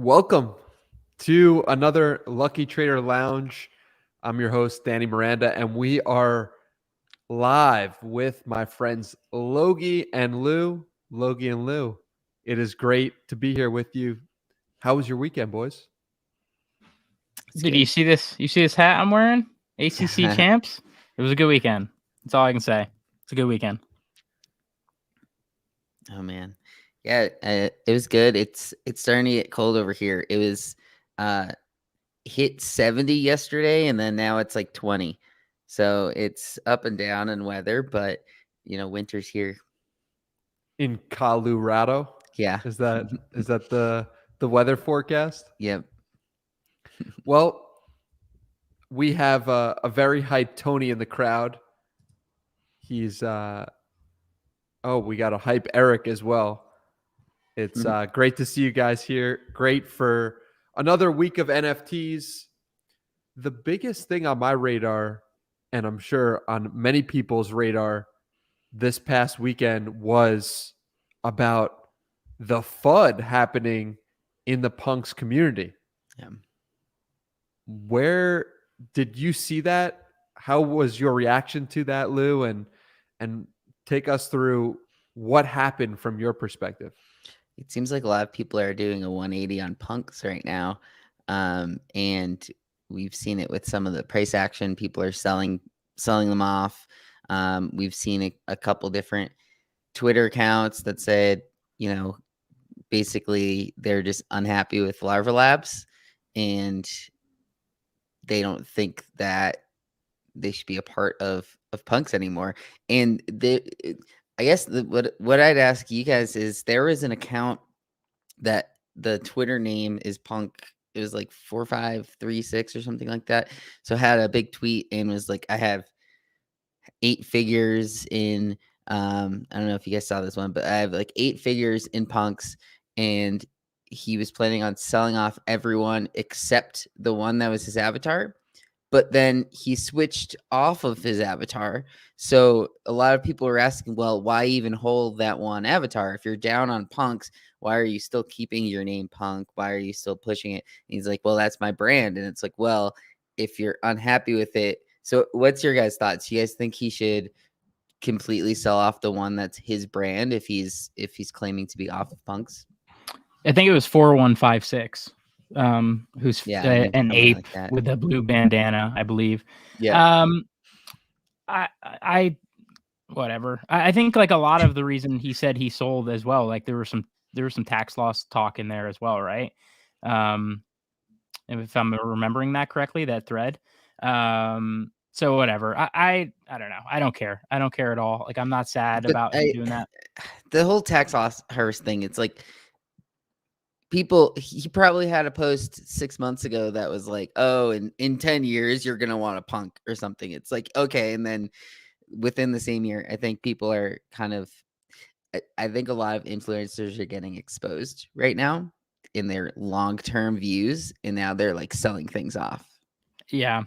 Welcome to another Lucky Trader Lounge. I'm your host, Danny Miranda, and we are live with my friends Logie and Lou. Logie and Lou, it is great to be here with you. How was your weekend, boys? Did you see this? You see this hat I'm wearing? ACC Good. champs. It was a good weekend. That's all I can say. It's a good weekend. Oh man, yeah, it was good. It's starting to get cold over here. It was hit 70 yesterday, and then now it's like 20. So it's up and down in weather, but winter's here. In Colorado, Yeah. is that the weather forecast? Yep. Well, we have a very hyped Tony in the crowd. He's we got a hype Eric as well. It's great to see you guys here. Great for another week of NFTs. The biggest thing on my radar, and I'm sure on many people's radar this past weekend, was about the FUD happening in the punks community. Yeah. Where did you see that? How was your reaction to that, Lou? And take us through what happened from your perspective. It seems like a lot of people are doing a 180 on punks right now. And we've seen it with some of the price action. People are selling them off. We've seen a couple different Twitter accounts that said, basically they're just unhappy with Larva Labs and they don't think that they should be a part of punks anymore. And I guess what I'd ask you guys is, there was an account that the Twitter name is punk. It was like 4536 or something like that. So had a big tweet and was like, I have 8 figures in, I don't know if you guys saw this one, but I have like 8 figures in punks, and he was planning on selling off everyone except the one that was his avatar. But then he switched off of his avatar. So a lot of people were asking, well, why even hold that one avatar? If you're down on punks, why are you still keeping your name Punk? Why are you still pushing it? And he's like, well, that's my brand. And it's like, well, if you're unhappy with it. So what's your guys' thoughts? You guys think he should completely sell off the one that's his brand if he's claiming to be off of punks? I think it was 4156. Who's an ape like with a blue bandana, I believe. Yeah. I whatever. I think like a lot of the reason he said he sold as well, like there was some tax loss talk in there as well, right? If I'm remembering that correctly, that thread. So whatever. I don't know. I don't care. I don't care at all. Like I'm not sad about him doing that. The whole tax loss harvest thing, it's like, he probably had a post 6 months ago that was like, oh, in 10 years, you're going to want a punk or something. It's like, okay. And then within the same year, I think people are I think a lot of influencers are getting exposed right now in their long-term views. And now they're like selling things off. Yeah.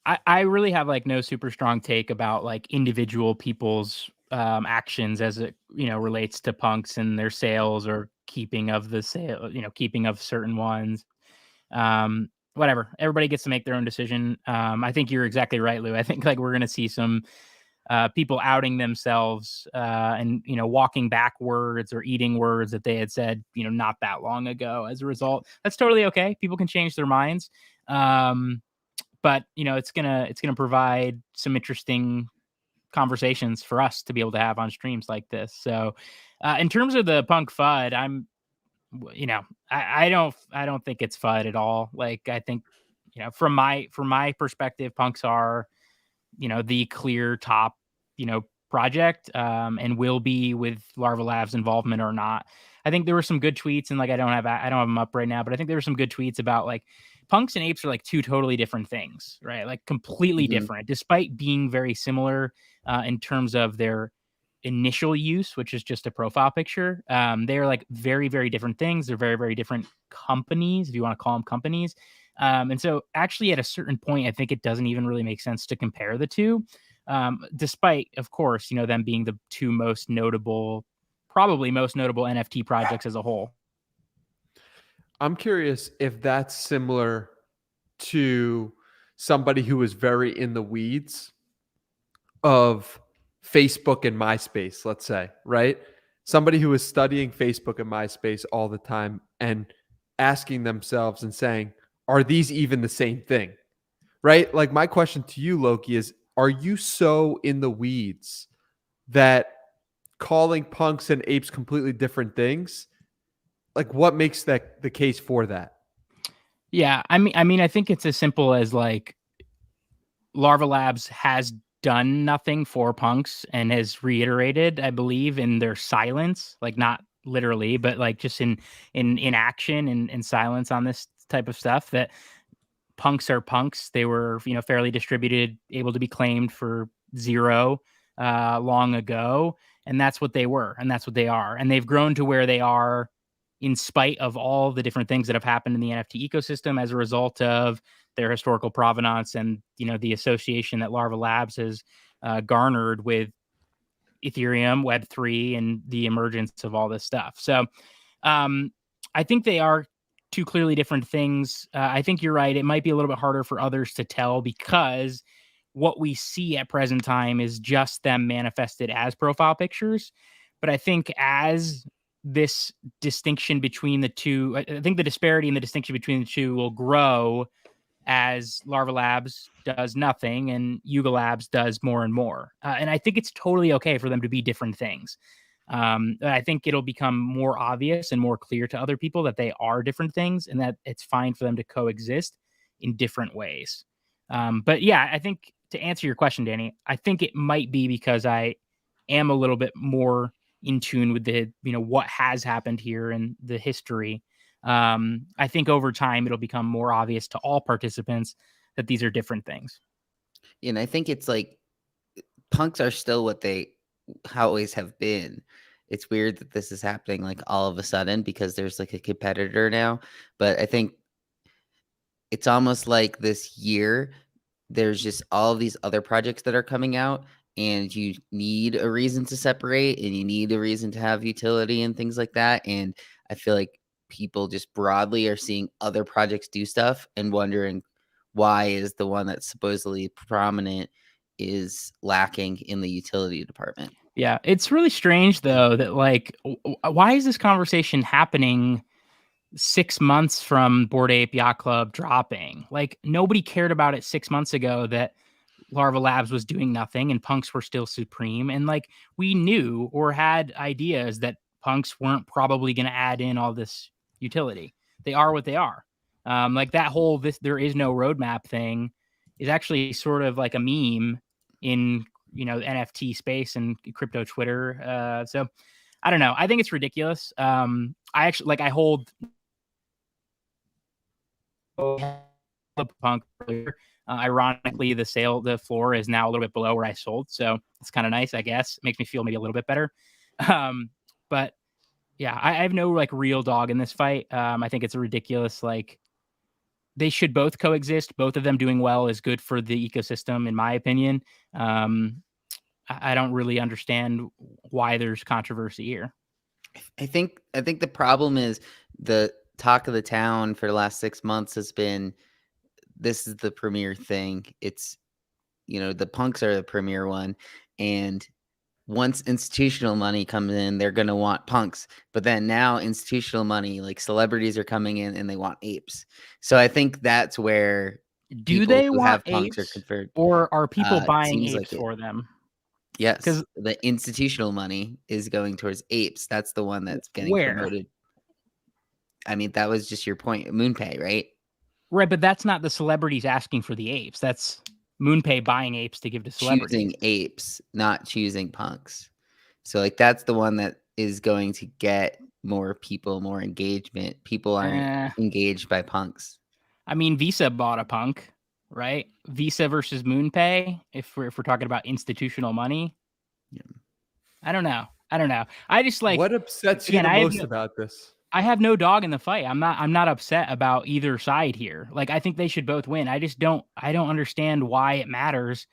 I really have like no super strong take about like individual people's actions as it relates to punks and their sales or keeping of the sale, keeping of certain ones. Whatever, everybody gets to make their own decision. I think you're exactly right, Lou. I think like we're gonna see some people outing themselves and walking back words or eating words that they had said not that long ago. As a result, that's totally okay. People can change their minds. But it's gonna provide some interesting conversations for us to be able to have on streams like this. So in terms of the punk FUD, I don't think it's FUD at all. Like I think from my perspective, punks are the clear top project and will be, with Larva Labs involvement or not. I think there were some good tweets, and like I don't have them up right now, but I think there were some good tweets about like punks and apes are like 2 totally different things, right? Like completely different, despite being very similar in terms of their initial use, which is just a profile picture. They are like very, very different things. They're very, very different companies, if you want to call them companies. And so actually at a certain point, I think it doesn't even really make sense to compare the two, despite, of course, them being the 2 probably most notable NFT projects as a whole. I'm curious if that's similar to somebody who is very in the weeds of Facebook and MySpace, let's say, right? Somebody who is studying Facebook and MySpace all the time and asking themselves and saying, are these even the same thing? Right? Like, my question to you, Loki, is are you so in the weeds that calling punks and apes completely different things? Like, what makes that the case for that? Yeah, I think it's as simple as like Larva Labs has done nothing for punks and has reiterated, I believe, in their silence, like not literally, but like just in action and silence on this type of stuff, that punks are punks. They were, fairly distributed, able to be claimed for zero long ago. And that's what they were. And that's what they are. And they've grown to where they are in spite of all the different things that have happened in the NFT ecosystem as a result of their historical provenance and, the association that Larva Labs has garnered with Ethereum, Web3, and the emergence of all this stuff. So I think they are two clearly different things. I think you're right. It might be a little bit harder for others to tell because what we see at present time is just them manifested as profile pictures. But I think as this distinction between the two, I think the disparity in the distinction between the two will grow as Larva Labs does nothing and Yuga Labs does more and more. And I think it's totally okay for them to be different things. I think it'll become more obvious and more clear to other people that they are different things and that it's fine for them to coexist in different ways. But yeah, I think to answer your question, Danny, I think it might be because I am a little bit more in tune with the, what has happened here and the history. I think over time it'll become more obvious to all participants that these are different things. And I think it's like punks are still what they always have been. It's weird that this is happening like all of a sudden because there's like a competitor now. But I think it's almost like this year there's just all of these other projects that are coming out and you need a reason to separate and you need a reason to have utility and things like that. And I feel like people just broadly are seeing other projects do stuff and wondering why is the one that's supposedly prominent is lacking in the utility department. Yeah, it's really strange though that like why is this conversation happening 6 months from Bored Ape Yacht Club dropping? Like nobody cared about it 6 months ago that Larva Labs was doing nothing and punks were still supreme. And like we knew or had ideas that punks weren't probably going to add in all this utility. They are what they are. Like that whole there is no roadmap thing is actually sort of like a meme in NFT space and crypto Twitter. So I don't know. I think it's ridiculous. I actually I hold the punk earlier. Ironically, the floor is now a little bit below where I sold, so it's kind of nice, I guess. It makes me feel maybe a little bit better. But yeah, I have no like real dog in this fight. I think it's a ridiculous they should both coexist. Both of them doing well is good for the ecosystem, in my opinion. I don't really understand why there's controversy here. I think the problem is the talk of the town for the last 6 months has been this is the premier thing. It's the punks are the premier one, and once institutional money comes in, they're going to want punks. But then now institutional money, like celebrities are coming in and they want apes. So I think that's where do they want punks apes are conferred, or are people buying apes like for them? Yes, because the institutional money is going towards apes. That's the one that's getting promoted. I mean, that was just your point. MoonPay, right? Right, but that's not the celebrities asking for the apes. That's MoonPay buying apes to give to celebrities. Choosing apes, not choosing punks. So like that's the one that is going to get more people, more engagement. People aren't engaged by punks. I mean, Visa bought a punk, right? Visa versus MoonPay. If we're talking about institutional money, yeah. I don't know. I just what upsets you the most about this? I have no dog in the fight. I'm not upset about either side here. Like I think they should both win. I don't understand why it matters.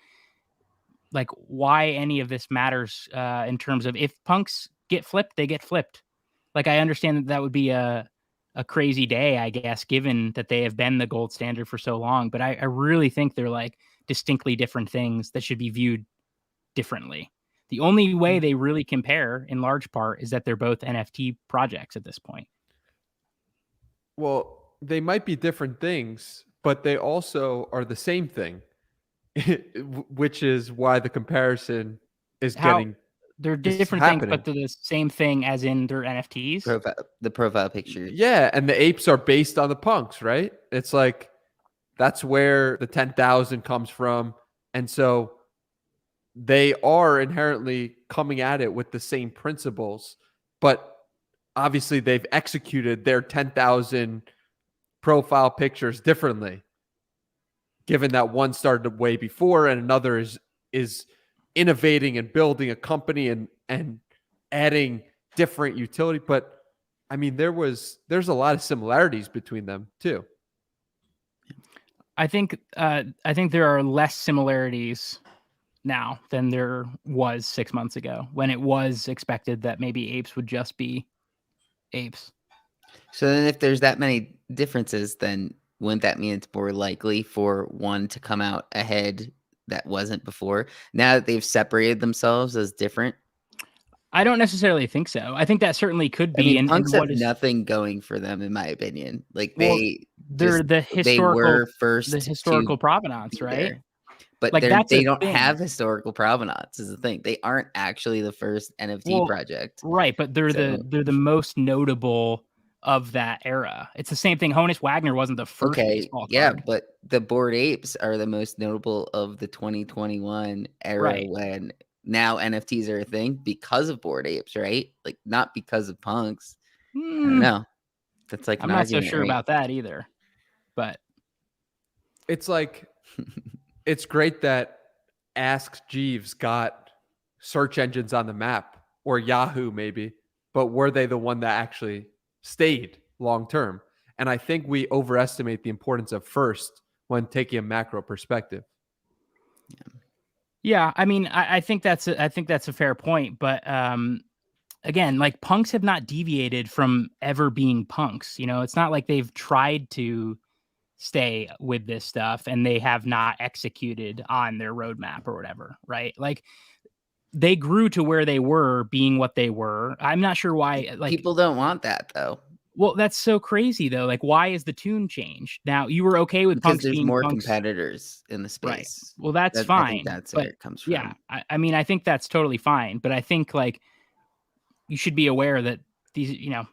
Like why any of this matters in terms of if punks get flipped, they get flipped. Like I understand that would be a a crazy day, I guess, given that they have been the gold standard for so long. But I really think they're like distinctly different things that should be viewed differently. The only way they really compare, in large part, is that they're both NFT projects at this point. Well, they might be different things, but they also are the same thing, which is why the comparison is They're different things, but they're the same thing as in their NFTs. The profile picture. Yeah, and the apes are based on the punks, right? It's like that's where the 10,000 comes from. And so they are inherently coming at it with the same principles, but obviously they've executed their 10,000 profile pictures differently, given that one started way before and another is innovating and building a company and adding different utility. But I mean, there's a lot of similarities between them too. I think there are less similarities now than there was 6 months ago, when it was expected that maybe Apes would just be Apes. So then if there's that many differences, then wouldn't that mean it's more likely for one to come out ahead that wasn't before, now that they've separated themselves as different? I don't necessarily think so. I think that certainly could be. I mean, punks have nothing going for them, in my opinion. Like they're the historical provenance, right? There. But like they don't have historical provenance is the thing. They aren't actually the first NFT project. Right, but they're the most notable of that era. It's the same thing. Honus Wagner wasn't the first baseball card. But the Bored Apes are the most notable of the 2021 era, when now NFTs are a thing because of Bored Apes, right? Like not because of punks. I don't know. That's like I'm not so sure about that either. But it's like it's great that Ask Jeeves got search engines on the map, or Yahoo maybe, but were they the one that actually stayed long term? And I think we overestimate the importance of first when taking a macro perspective. Yeah, I mean, I think that's a fair point, but again, like punks have not deviated from ever being punks. You know, it's not like they've tried to stay with this stuff and they have not executed on their roadmap or whatever, right? Like they grew to where they were being what they were. I'm not sure why. Like people don't want that though. Well, that's so crazy though. Like, why is the tune changed? Now you were okay with punks there's being more punks. Competitors in the space. Right. Well, that's fine. I think that's where it comes from. Yeah, I mean, I think that's totally fine. But I think like you should be aware that these, you know,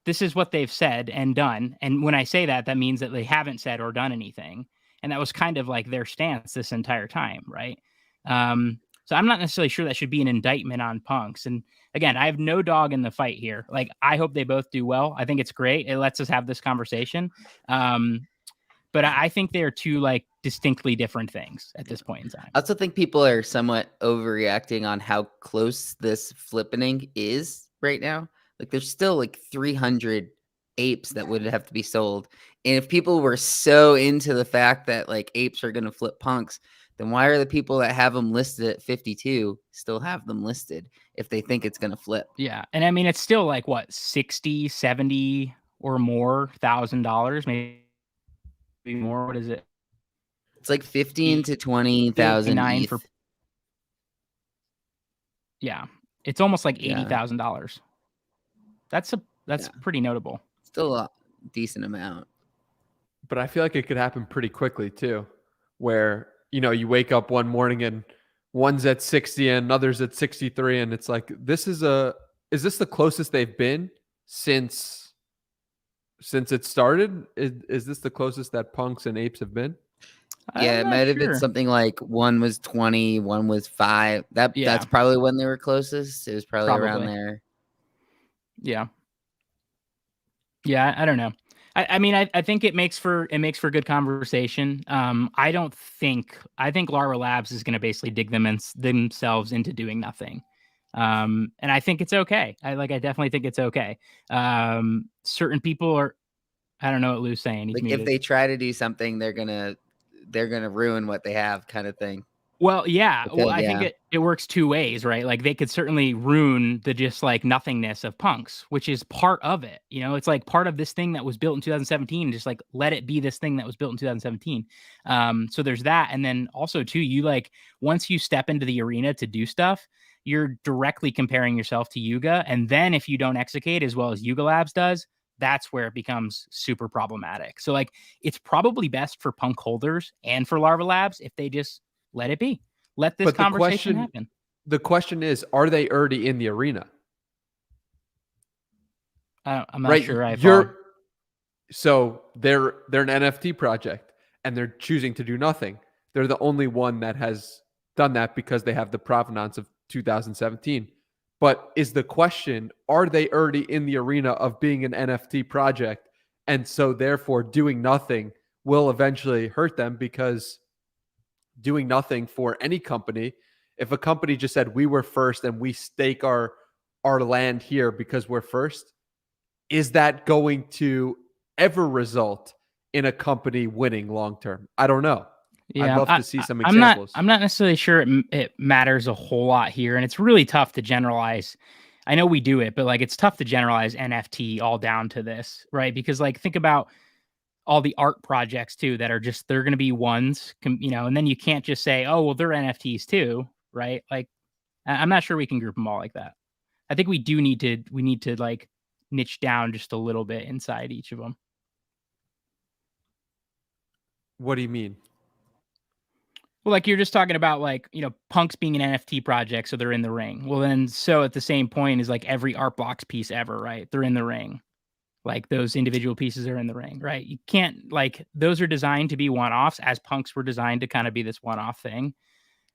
this is what they've said and done. And when I say that, that means that they haven't said or done anything. And that was kind of like their stance this entire time, right? So I'm not necessarily sure that should be an indictment on punks. And again, I have no dog in the fight here. Like, I hope they both do well. I think it's great. It lets us have this conversation. But I think they're two like distinctly different things at this point in time. I also think people are somewhat overreacting on how close this flippening is right now. Like there's still like 300 apes that would have to be sold. And if people were so into the fact that like apes are going to flip punks, then why are the people that have them listed at 52 still have them listed if they think it's going to flip? Yeah. And I mean, it's still like what, 60, 70 or more $1,000, maybe more. What is it? It's like 15 to 20,000 for. Yeah. It's almost like $80,000. That's pretty notable. Still a decent amount. But I feel like it could happen pretty quickly too, where, you know, you wake up one morning and one's at 60 and another's at 63. And it's like, is this the closest they've been since it started? Is this the closest that punks and apes have been? Yeah, it might have been something like one was 20, one was 5. That's probably when they were closest. It was probably around there. Yeah. Yeah, I don't know. I mean, I think it makes for good conversation. I think Larva Labs is going to basically dig themselves into doing nothing. And I think it's okay. I definitely think it's okay. Certain people are, I don't know what Lou's saying. Like if they try to do something, they're gonna ruin what they have, kind of thing. Well, yeah. Okay, I think yeah. it works two ways, right? Like they could certainly ruin the just like nothingness of punks, which is part of it. You know, it's like part of this thing that was built in 2017, and just like let it be this thing that was built in 2017. So there's that. And then also too, you like once you step into the arena to do stuff, you're directly comparing yourself to Yuga. And then if you don't execute as well as Yuga Labs does, that's where it becomes super problematic. So like it's probably best for punk holders and for Larva Labs if they just let it be. Let this But conversation happen. the question is, are they already in the arena? I'm not Right? sure I follow. So they're an NFT project and they're choosing to do nothing. They're the only one that has done that because they have the provenance of 2017. But is the question, are they already in the arena of being an NFT project? And so therefore doing nothing will eventually hurt them, because doing nothing for any company, if a company just said we were first and we stake our land here because we're first, is that going to ever result in a company winning long term? I don't know. Yeah, I'd love to see some I'm not. examples. I'm not necessarily sure it matters a whole lot here, and it's really tough to generalize. I know we do it, but like it's tough to generalize NFT all down to this, right? Because like think about all the art projects too that are just they're going to be ones, you know, and then you can't just say, oh well, they're NFTs too, right? Like I'm not sure we can group them all like that. I think we need to like niche down just a little bit inside each of them. What do you mean? Well, like you're just talking about like, you know, punks being an NFT project, so they're in the ring. Well, then so at the same point is like every art blocks piece ever, right? They're in the ring. Like those individual pieces are in the ring, right? You can't like those are designed to be one-offs, as punks were designed to kind of be this one-off thing.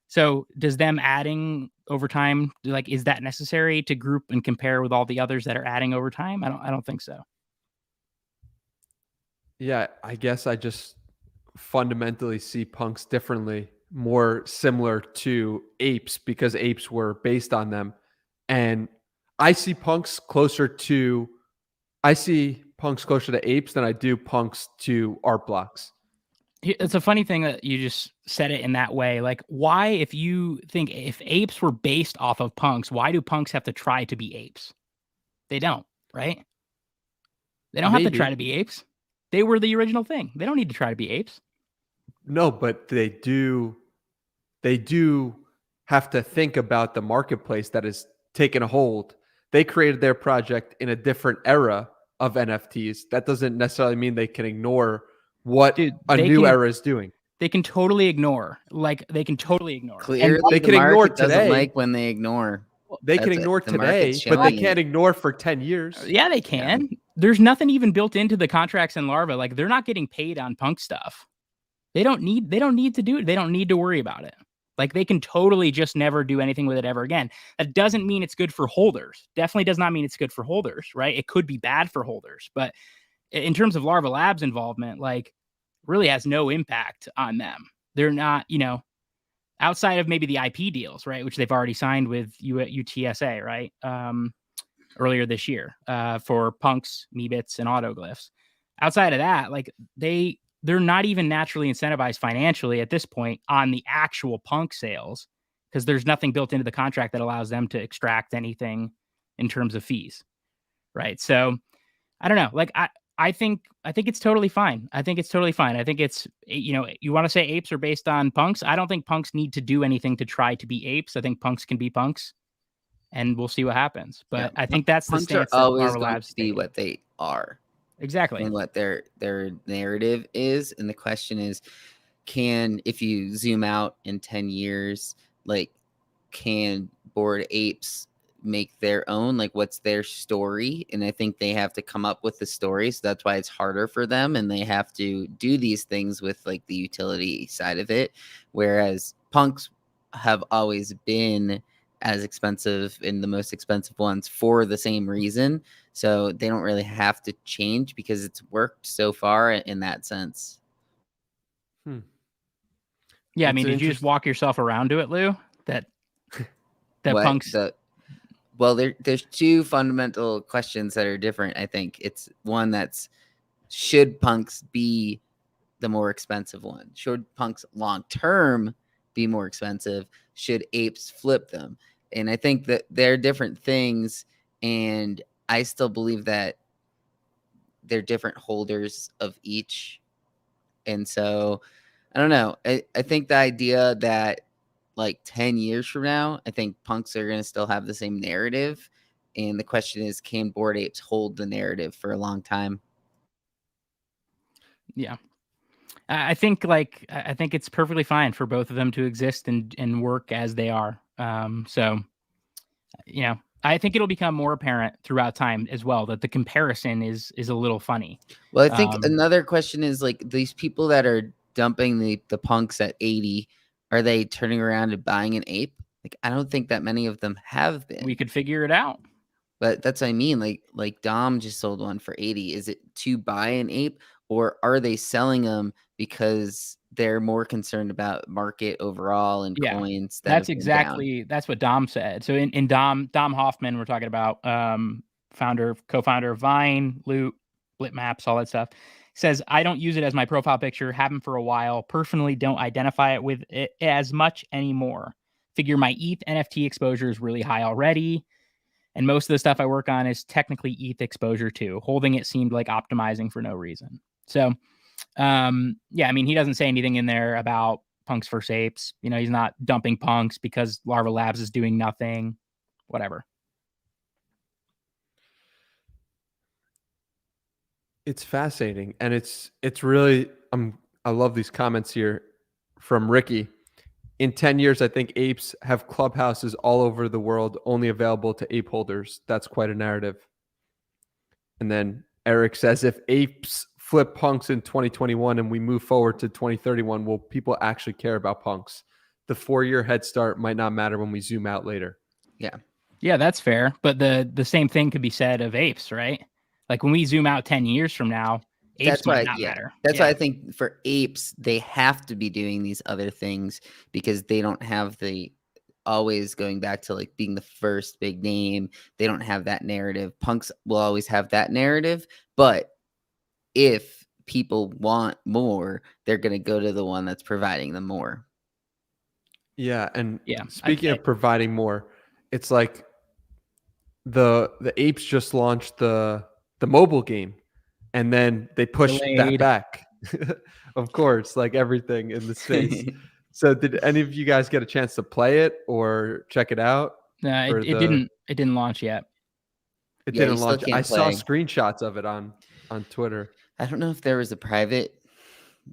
So does them adding over time, like, is that necessary to group and compare with all the others that are adding over time? I don't think so. Yeah, I guess I just fundamentally see punks differently, more similar to apes, because apes were based on them. And I see punks closer to apes than I do punks to art blocks. It's a funny thing that you just said it in that way. Like, why, if you think if apes were based off of punks, why do punks have to try to be apes? They don't, right? They don't have to try to be apes. They were the original thing. They don't need to try to be apes. No, but they do have to think about the marketplace that is taken a hold. They created their project in a different era of NFTs. That doesn't necessarily mean they can ignore what a new era is doing. They can totally ignore. Like they can totally ignore. Clearly, they can ignore today. Doesn't like when they ignore. They can ignore today, but they can't ignore for 10 years. Yeah, they can. Yeah. There's nothing even built into the contracts in Larva. Like they're not getting paid on punk stuff. They don't need to do it. They don't need to worry about it. Like they can totally just never do anything with it ever again. That doesn't mean it's good for holders. Definitely does not mean it's good for holders, right? It could be bad for holders, but in terms of Larva Labs involvement, like really has no impact on them. They're not, you know, outside of maybe the IP deals, right? Which they've already signed with UTSA, right? Earlier this year for punks, Meebits, and autoglyphs. Outside of that, like they're not even naturally incentivized financially at this point on the actual punk sales, because there's nothing built into the contract that allows them to extract anything in terms of fees, right? So I don't know. Like I think it's totally fine. I think it's, you know, you want to say apes are based on punks. I don't think punks need to do anything to try to be apes. I think punks can be punks, and we'll see what happens. But yeah, I think that's punks the stance are always that going to be what they are. Exactly. And what their narrative is. And the question is, if you zoom out in 10 years, like, can Bored Apes make their own? Like, what's their story? And I think they have to come up with the story. So that's why it's harder for them. And they have to do these things with like the utility side of it. Whereas punks have always been as expensive and the most expensive ones for the same reason. So they don't really have to change because it's worked so far in that sense. Yeah, I mean, did you just walk yourself around to it, Lou? That punks. There's two fundamental questions that are different. I think it's one that's, should punks be the more expensive one? Should punks long term be more expensive? Should Apes flip them? And I think that they're different things, and I still believe that they're different holders of each. And so I don't know. I think the idea that like 10 years from now, I think punks are going to still have the same narrative. And the question is, can Bored Apes hold the narrative for a long time? Yeah. I think it's perfectly fine for both of them to exist and work as they are. So, I think it'll become more apparent throughout time as well that the comparison is a little funny. Well, I think another question is like these people that are dumping the punks at 80, are they turning around and buying an ape? Like, I don't think that many of them have been. We could figure it out. But that's what I mean. Like Dom just sold one for 80. Is it to buy an ape, or are they selling them because they're more concerned about market overall and coins? That's what Dom said. So in Dom Hoffman, we're talking about co-founder of Vine, Loot, Blitmaps, all that stuff. Says, I don't use it as my profile picture, haven't for a while. Personally, don't identify it with it as much anymore. Figure my ETH NFT exposure is really high already. And most of the stuff I work on is technically ETH exposure too. Holding it seemed like optimizing for no reason. So, he doesn't say anything in there about punks versus apes. He's not dumping punks because Larva Labs is doing nothing, whatever. It's fascinating. And it's really, I love these comments here from Ricky. In 10 years, I think apes have clubhouses all over the world, only available to ape holders. That's quite a narrative. And then Eric says, if apes flip punks in 2021 and we move forward to 2031, will people actually care about punks? The 4-year head start might not matter when we zoom out later. Yeah. Yeah, that's fair. But the same thing could be said of apes, right? Like when we zoom out 10 years from now, apes might not matter. That's why I think for apes, they have to be doing these other things because they don't have the always going back to like being the first big name. They don't have that narrative. Punks will always have that narrative. But if people want more, they're going to go to the one that's providing them more. Yeah. And speaking of providing more, it's like the apes just launched the mobile game. And then they pushed that back, of course, like everything in the space. So did any of you guys get a chance to play it or check it out? No, it didn't launch yet. It didn't launch. I saw screenshots of it on Twitter. I don't know if there was a private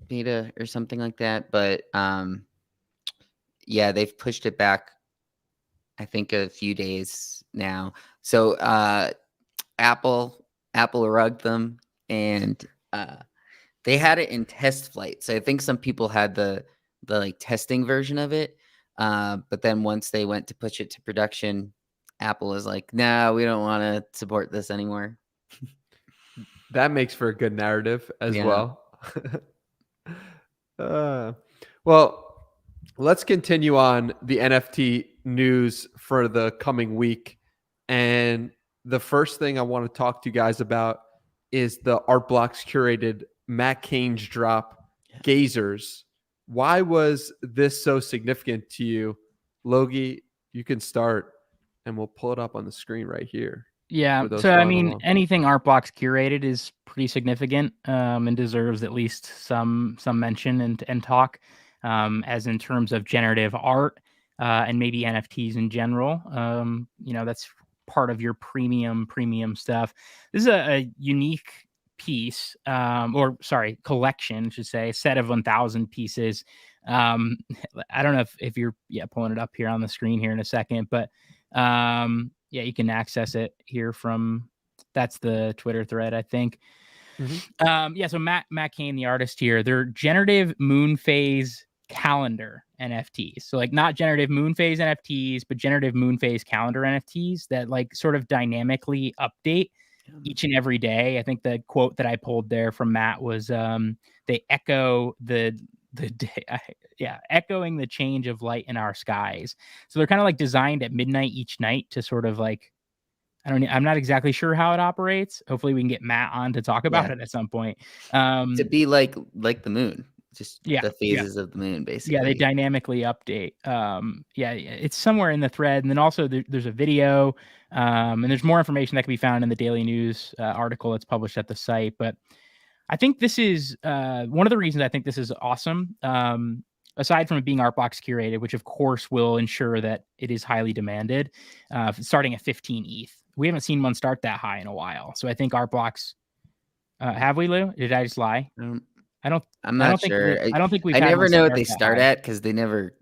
beta or something like that, but they've pushed it back, I think, a few days now. So Apple rugged them. And they had it in test flight. So I think some people had the like testing version of it. But then once they went to push it to production, Apple was like, no, we don't want to support this anymore. That makes for a good narrative as well. Well, let's continue on the NFT news for the coming week. And the first thing I want to talk to you guys about is the Art Blocks curated Matt Cain's drop, Gazers. Why was this so significant to you? Logie, you can start, and we'll pull it up on the screen right here. Yeah, so I mean, anything Art Blocks curated is pretty significant and deserves at least some mention and talk, as in terms of generative art and maybe NFTs in general. That's part of your premium stuff. This is a unique piece, collection, I should say, a set of 1,000 pieces. I don't know if you're pulling it up here on the screen here in a second, but you can access it here from, that's the Twitter thread, I think. Mm-hmm. So Matt Cain, the artist here, they're generative moon phase calendar NFTs. So like not generative moon phase NFTs, but generative moon phase calendar NFTs that like sort of dynamically update each and every day. I think the quote that I pulled there from Matt was they echo the day, echoing the change of light in our skies. So they're kind of like designed at midnight each night to sort of like, I'm not exactly sure how it operates. Hopefully we can get Matt on to talk about it at some point. To be like the moon. just Yeah, the phases of the moon, basically. Yeah, they dynamically update. Yeah, it's somewhere in the thread, and then also there's a video, and there's more information that can be found in the Daily News article that's published at the site. But I think this is one of the reasons I think this is awesome. Aside from it being Artbox curated, which of course will ensure that it is highly demanded, starting at 15 ETH. We haven't seen one start that high in a while, so I think Artbox. Have we, Lou? Did I just lie? I don't. I'm I not don't think sure. I don't think we've. I had never one know what they that start high. at because they never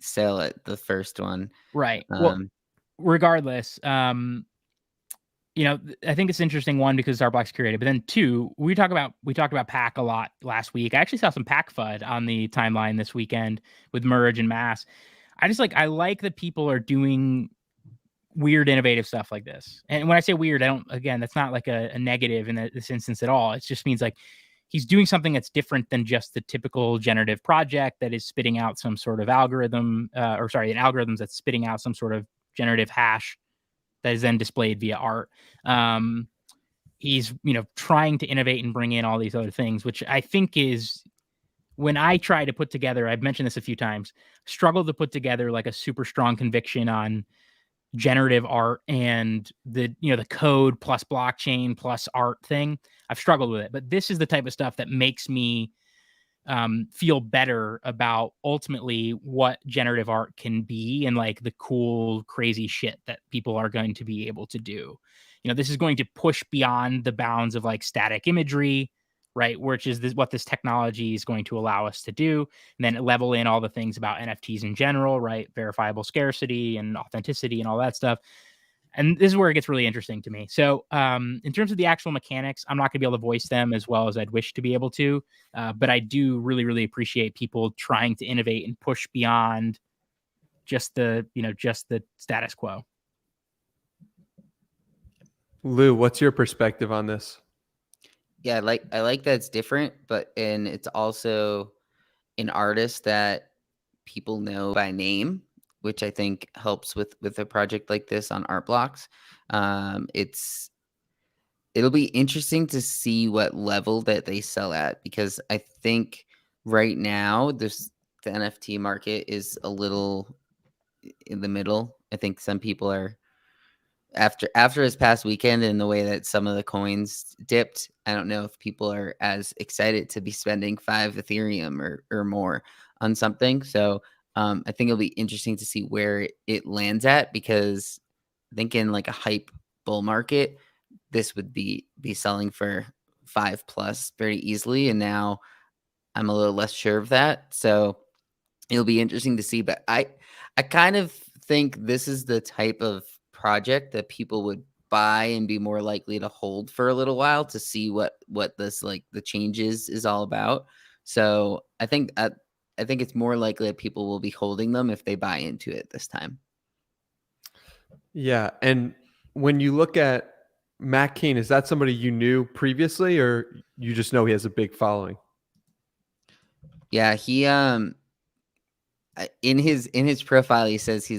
sell at the first one. Right. Well, regardless, I think it's interesting, one, because Artbox curated, but then two, we talked about pack a lot last week. I actually saw some pack FUD on the timeline this weekend with Merge and Mass. I like that people are doing weird, innovative stuff like this. And when I say weird, that's not like a negative in this instance at all. It just means like he's doing something that's different than just the typical generative project that is spitting out some sort of algorithm, an algorithm that's spitting out some sort of generative hash that is then displayed via art. He's trying to innovate and bring in all these other things, which I think is, when I try to put together, I've mentioned this a few times, struggle to put together like a super strong conviction on generative art and the code plus blockchain plus art thing. I've struggled with it, but this is the type of stuff that makes me feel better about ultimately what generative art can be and like the cool, crazy shit that people are going to be able to do. This is going to push beyond the bounds of like static imagery, right? Which is what this technology is going to allow us to do. And then level in all the things about NFTs in general, right? Verifiable scarcity and authenticity and all that stuff. And this is where it gets really interesting to me. So in terms of the actual mechanics, I'm not going to be able to voice them as well as I'd wish to be able to. But I do really, really appreciate people trying to innovate and push beyond just the status quo. Lou, what's your perspective on this? Yeah, I like that it's different, and it's also an artist that people know by name, which I think helps with a project like this on Art Blocks. It'll be interesting to see what level that they sell at, because I think right now the NFT market is a little in the middle. I think some people are after this past weekend and the way that some of the coins dipped. I don't know if people are as excited to be spending 5 Ethereum or more on something. So I think it'll be interesting to see where it lands at, because I think in like a hype bull market, this would be selling for 5+ very easily. And now I'm a little less sure of that. So it'll be interesting to see. But I kind of think this is the type of project that people would buy and be more likely to hold for a little while to see what this, like, the changes is all about. So I think it's more likely that people will be holding them if they buy into it this time. Yeah, and when you look at Matt Cain, is that somebody you knew previously, or you just know he has a big following? Yeah, he in his profile he says he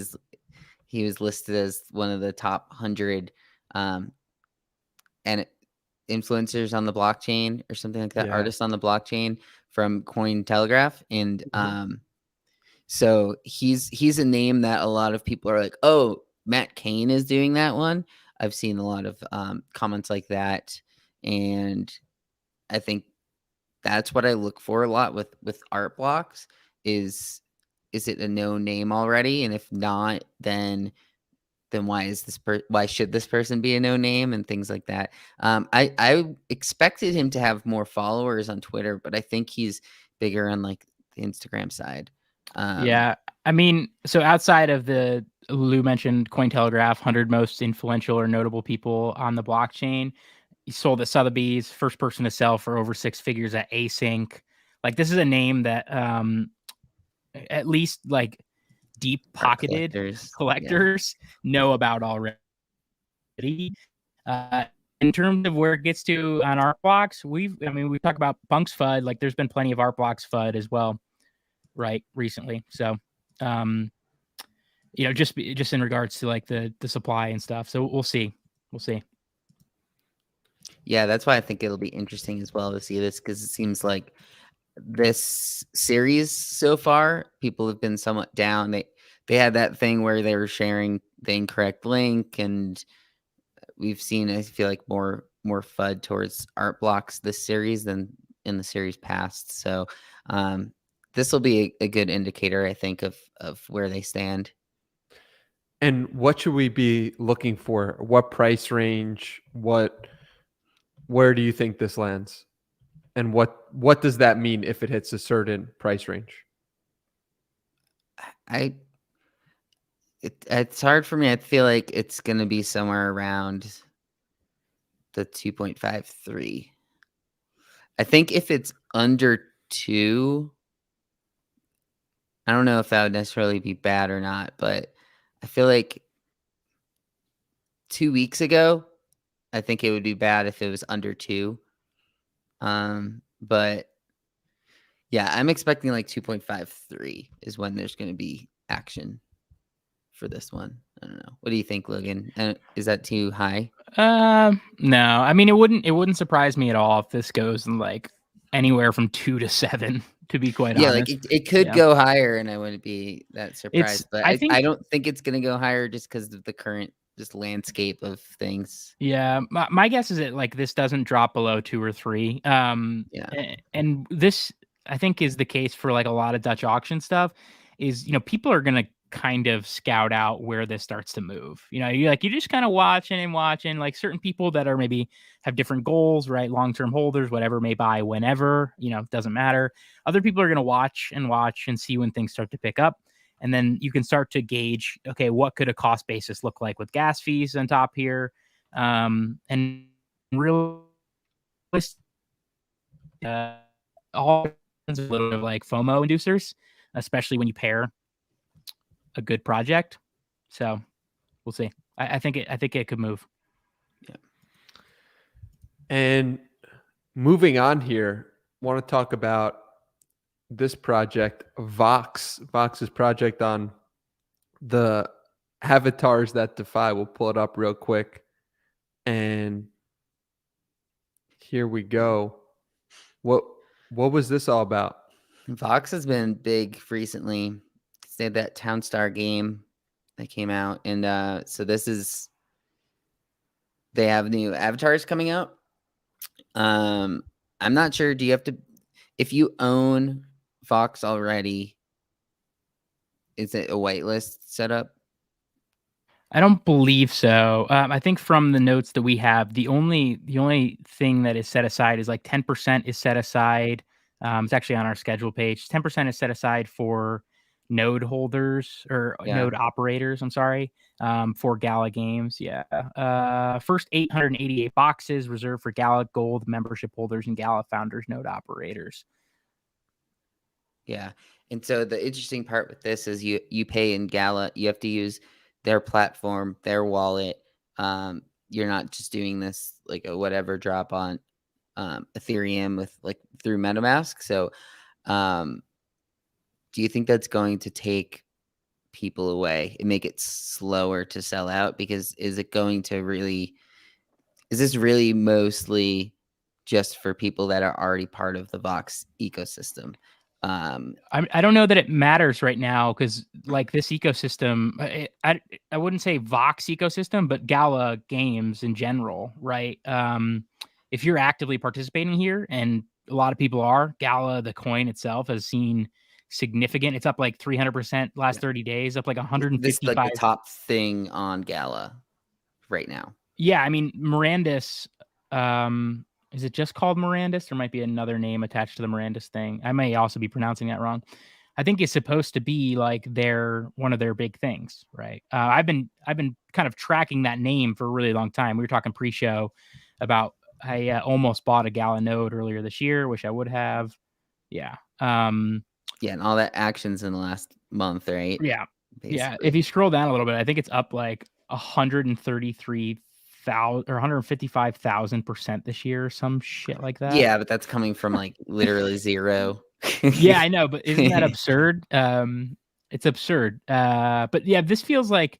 was listed as one of the top 100 and influencers on the blockchain or something like that, artists on the blockchain from Cointelegraph. And so he's a name that a lot of people are like, oh, Matt Cain is doing that one. I've seen a lot of comments like that, and I think that's what I look for a lot with art blocks. Is it a known name already? And if not, then why should this person be a no name and things like that? I expected him to have more followers on Twitter, but I think he's bigger on like the Instagram side. Yeah, I mean, so outside of the Lou mentioned Cointelegraph, 100 most influential or notable people on the blockchain, he sold at Sotheby's, first person to sell for over 6 figures at Async. Like, this is a name that at least like deep pocketed collectors know about already. In terms of where it gets to on Art Blocks, we talk about Punk's FUD. Like, there's been plenty of Art Blocks FUD as well, right, recently. So just in regards to like the supply and stuff. So we'll see. Yeah, that's why I think it'll be interesting as well to see this, because it seems like this series so far, people have been somewhat down. They had that thing where they were sharing the incorrect link, and we've seen, I feel like, more FUD towards art blocks this series than in the series past. So this will be a good indicator, I think, of where they stand. And what should we be looking for? What price range? Where do you think this lands? And what does that mean if it hits a certain price range? It's hard for me. I feel like it's going to be somewhere around the 2.53. I think if it's under 2, I don't know if that would necessarily be bad or not, but I feel like 2 weeks ago, I think it would be bad if it was under 2. But yeah, I'm expecting like 2.53 is when there's going to be action for this one. I don't know. What do you think, Logan? Is that too high? No. I mean, it wouldn't surprise me at all if this goes in like anywhere from 2 to 7. To be quite Yeah, honest, like it could go higher, and I wouldn't be that surprised. But I think I don't think it's gonna go higher just because of the current just landscape of things. Yeah, my guess is that like this doesn't drop below 2 or 3. Yeah. And this I think is the case for like a lot of Dutch auction stuff. Is people are gonna kind of scout out where this starts to move. You just kind of watching and watching. Like certain people that are maybe have different goals, right? Long-term holders, whatever, may buy whenever. Doesn't matter. Other people are gonna watch and see when things start to pick up. And then you can start to gauge, okay, what could a cost basis look like with gas fees on top here? And really, all a little bit of like FOMO inducers, especially when you pair a good project. So we'll see. I think it could move. Yeah. And moving on here, want to talk about this project, Vox's project on the avatars that defy. We'll pull it up real quick. And here we go. What was this all about? Vox has been big recently. They had that Town Star game that came out, and so they have new avatars coming out. I'm not sure. Do you have to, if you own Vox already, is it a whitelist setup? I don't believe so. I think from the notes that we have, the only thing that is set aside is like 10% is set aside. It's actually on our schedule page. 10% is set aside for node holders or node operators. I'm sorry, for Gala games. Yeah. First 888 boxes reserved for Gala Gold membership holders and Gala founders node operators. Yeah. And so the interesting part with this is you pay in Gala, you have to use their platform, their wallet. You're not just doing this like a whatever drop on Ethereum with like through MetaMask. So do you think that's going to take people away and make it slower to sell out? Because is this really mostly just for people that are already part of the Vox ecosystem? I don't know that it matters right now because like this ecosystem, I wouldn't say Vox ecosystem, but Gala games in general, right? If you're actively participating here, and a lot of people are, Gala, the coin itself has seen significant. It's up like 300% last 30 days, up like 155. This is like the top thing on Gala right now. Yeah, I mean Mirandus. Is it just called Mirandus? There might be another name attached to the Mirandus thing. I may also be pronouncing that wrong. I think it's supposed to be like one of their big things, right? I've been kind of tracking that name for a really long time. We were talking pre-show about I almost bought a Gala node earlier this year. Wish I would have. Yeah. Yeah, and all that actions in the last month, right? Yeah. Basically. Yeah. If you scroll down a little bit, I think it's up like 133,000 or 155,000% this year, or some shit like that. Yeah, but that's coming from like literally zero. Yeah, I know, but isn't that absurd? It's absurd. But yeah, this feels like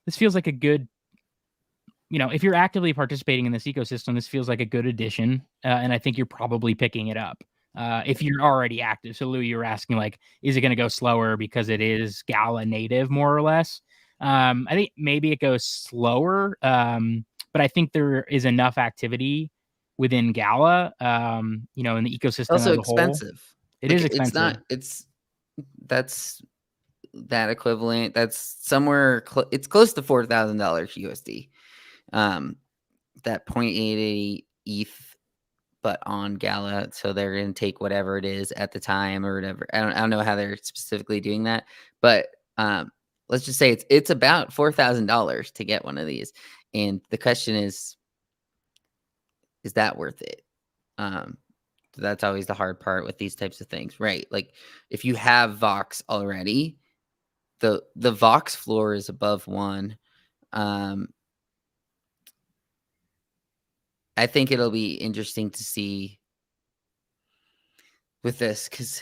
a good, if you're actively participating in this ecosystem, this feels like a good addition, and I think you're probably picking it up. if you're already active. So Lou, you were asking like, is it going to go slower because it is Gala native more or less? I think maybe it goes slower, but I think there is enough activity within Gala, in the ecosystem Also as a whole. expensive. It Like, is expensive. That's that equivalent. That's somewhere it's close to $4,000 USD. That 0.88 ETH, but on Gala, so they're gonna take whatever it is at the time or whatever. I don't know how they're specifically doing that, but let's just say it's about $4,000 to get one of these, and the question is that worth it? That's always the hard part with these types of things, right? Like if you have Vox already, the Vox floor is above 1. I think it'll be interesting to see with this, because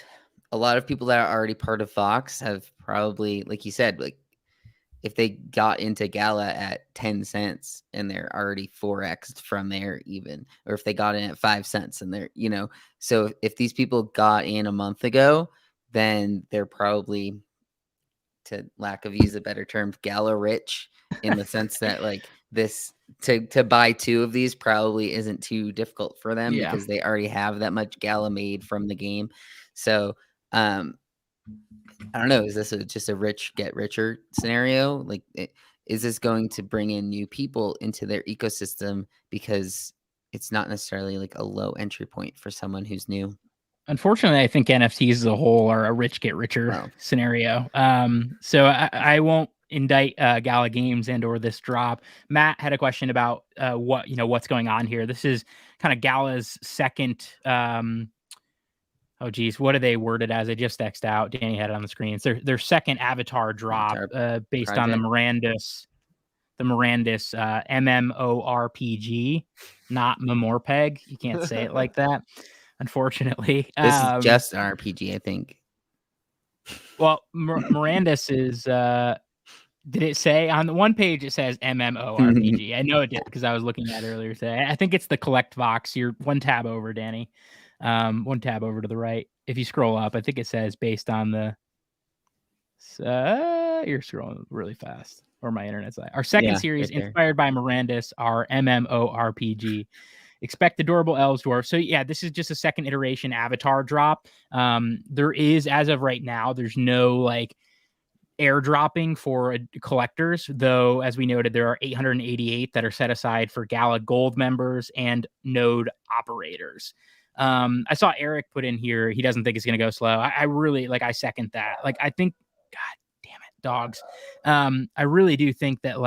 a lot of people that are already part of Vox have probably, like you said, like if they got into Gala at 10 cents and they're already 4x from there even, or if they got in at 5 cents and they're, so if these people got in a month ago, then they're probably, to lack of use a better term, Gala rich, in the sense that like this to buy 2 of these probably isn't too difficult for them because they already have that much Gala made from the game. So I don't know, is this just a rich get richer scenario? Like is this going to bring in new people into their ecosystem because it's not necessarily like a low entry point for someone who's new? Unfortunately, I think NFTs as a whole are a rich get richer scenario. So I won't indict Gala Games and or this drop. Matt had a question about what's going on here. This is kind of Gala's second. Oh geez, what are they worded as? I just X'd out. Danny had it on the screen. It's their second avatar drop based project on the Mirandis MMORPG, not Memorpeg. You can't say it like that, unfortunately. This is just an RPG, I think. Well, Mirandis is. Did it say on the one page it says MMORPG? I know it did because I was looking at it earlier today. I think it's the Collect Vox. You're one tab over, Danny. One tab over to the right. If you scroll up, I think it says based on the. You're scrolling really fast, or my internet's like. Our second series, right inspired by Mirandis, our MMORPG. Expect adorable elves dwarf. So yeah, this is just a second iteration avatar drop. There is, as of right now, there's no like airdropping for collectors, though, as we noted, there are 888 that are set aside for Gala Gold members and node operators. I saw Eric put in here, he doesn't think it's going to go slow. I really, I second that. I think, God damn it, dogs. I really do think that,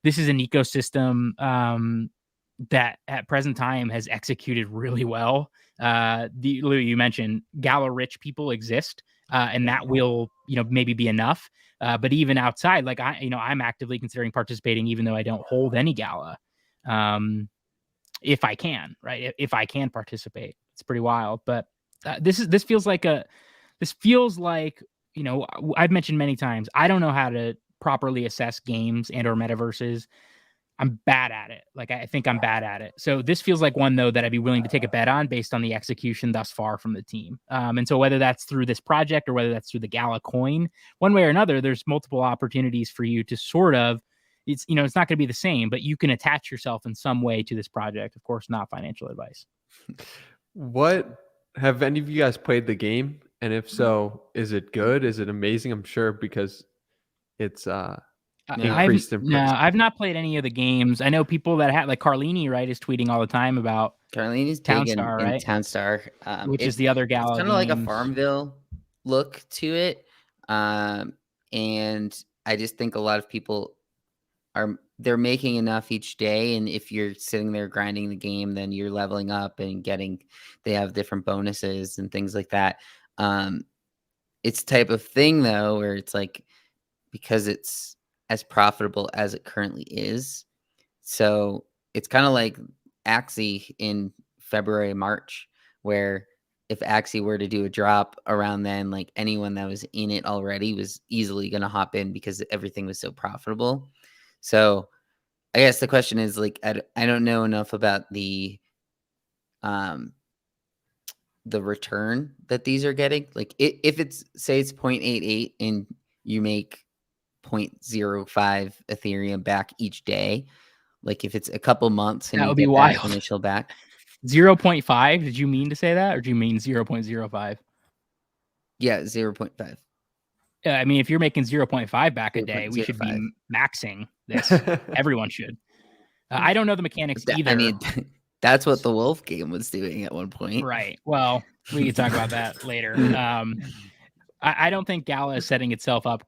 this is an ecosystem that at present time has executed really well. Lou, you mentioned Gala rich people exist. And that will, maybe be enough. But even outside, I'm actively considering participating, even though I don't hold any Gala, if I can, right? If I can participate, it's pretty wild. But this feels like, I've mentioned many times, I don't know how to properly assess games and or metaverses. I'm bad at it. I think I'm bad at it. So this feels like one, though, that I'd be willing to take a bet on based on the execution thus far from the team. And so whether that's through this project or whether that's through the Gala coin, one way or another, there's multiple opportunities for you to sort of, it's not going to be the same, but you can attach yourself in some way to this project. Of course, not financial advice. Have any of you guys played the game? And if so, is it good? Is it amazing? I'm sure because it's increased in price. I've not played any of the games. I know people that have, like Carlini, right, is tweeting all the time about Carlini's Townstar, big in right? Townstar, which is the other Gala. It's kind of like a Farmville look to it, and I just think a lot of people they're making enough each day, and if you're sitting there grinding the game, then you're leveling up and they have different bonuses and things like that. It's type of thing though where it's like, because it's as profitable as it currently is. So it's kind of like Axie in February, March, where if Axie were to do a drop around then, like anyone that was in it already was easily going to hop in because everything was so profitable. So I guess the question is I don't know enough about the the return that these are getting. Like if it's say it's 0.88 and you make 0.05 Ethereum back each day, like if it's a couple months and That you would be get wild. that initial back. 0.5? Did you mean to say that, or do you mean 0.05? Yeah, 0.5. I mean, if you're making 0.5 back a day, we should be 0.05. maxing this. Everyone should. I don't know the mechanics either. I mean, that's what the Wolf game was doing at one point. Right. Well, we can talk about that later. I don't think Gala is setting itself up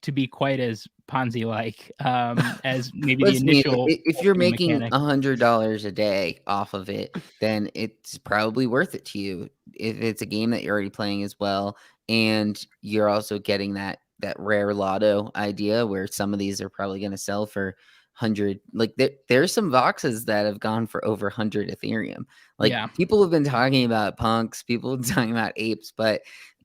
to be quite as Ponzi-like as maybe the initial. If you're making mechanic. $100 a day off of it, then it's probably worth it to you. If it's a game that you're already playing as well, and you're also getting that rare lotto idea where some of these are probably going to sell for 100. Like there's some Voxes that have gone for over 100 Ethereum. Like people have been talking about punks, people have been talking about apes, but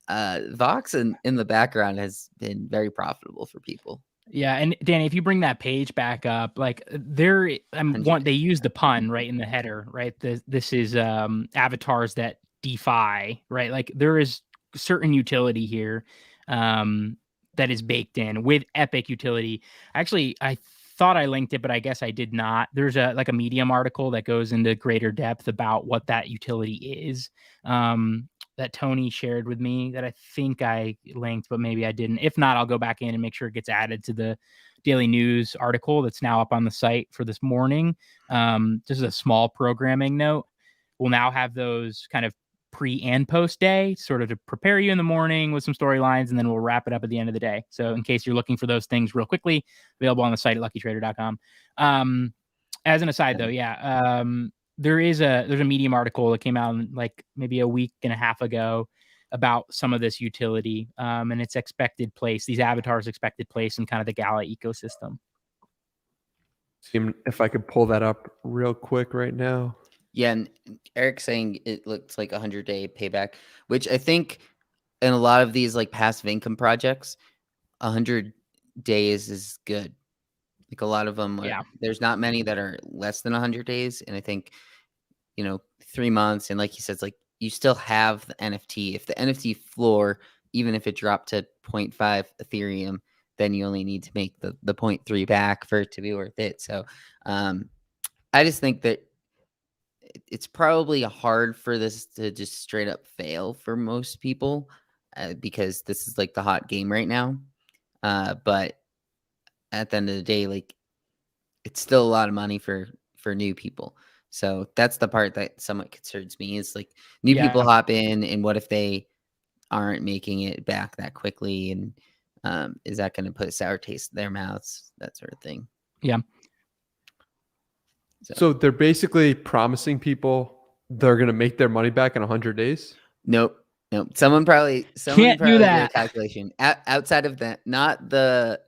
Vox in the background has been very profitable for people. Yeah, and Danny, if you bring that page back up, like they use the pun right in the header, right? This is avatars that DeFi, right? Like there is certain utility here that is baked in with epic utility. Actually, I thought I linked it, but I guess I did not. There's a Medium article that goes into greater depth about what that utility is. That Tony shared with me that I think I linked, but maybe I didn't. If not, I'll go back in and make sure it gets added to the Daily News article that's now up on the site for this morning. Just a small programming note. We'll now have those kind of pre and post day, sort of to prepare you in the morning with some storylines, and then we'll wrap it up at the end of the day. So in case you're looking for those things real quickly, available on the site at luckytrader.com. As an aside though, there's a Medium article that came out like maybe a week and a half ago about some of this utility and its expected place, these avatars' expected place in kind of the Gala ecosystem. See if I could pull that up real quick right now. Yeah, and Eric's saying it looks like 100-day payback, which I think in a lot of these like passive income projects, 100 days is good. Like a lot of them, there's not many that are less than 100 days. And I think, 3 months. And like he says, like you still have the NFT. If the NFT floor, even if it dropped to 0.5 Ethereum, then you only need to make the 0.3 back for it to be worth it. So I just think that it's probably hard for this to just straight up fail for most people because this is like the hot game right now. But at the end of the day, like it's still a lot of money for new people. So that's the part that somewhat concerns me is like new people hop in, and what if they aren't making it back that quickly? And is that going to put a sour taste in their mouths? That sort of thing. Yeah. So they're basically promising people they're going to make their money back in 100 days? Nope. Someone probably can't do that. Did a calculation outside of that, not the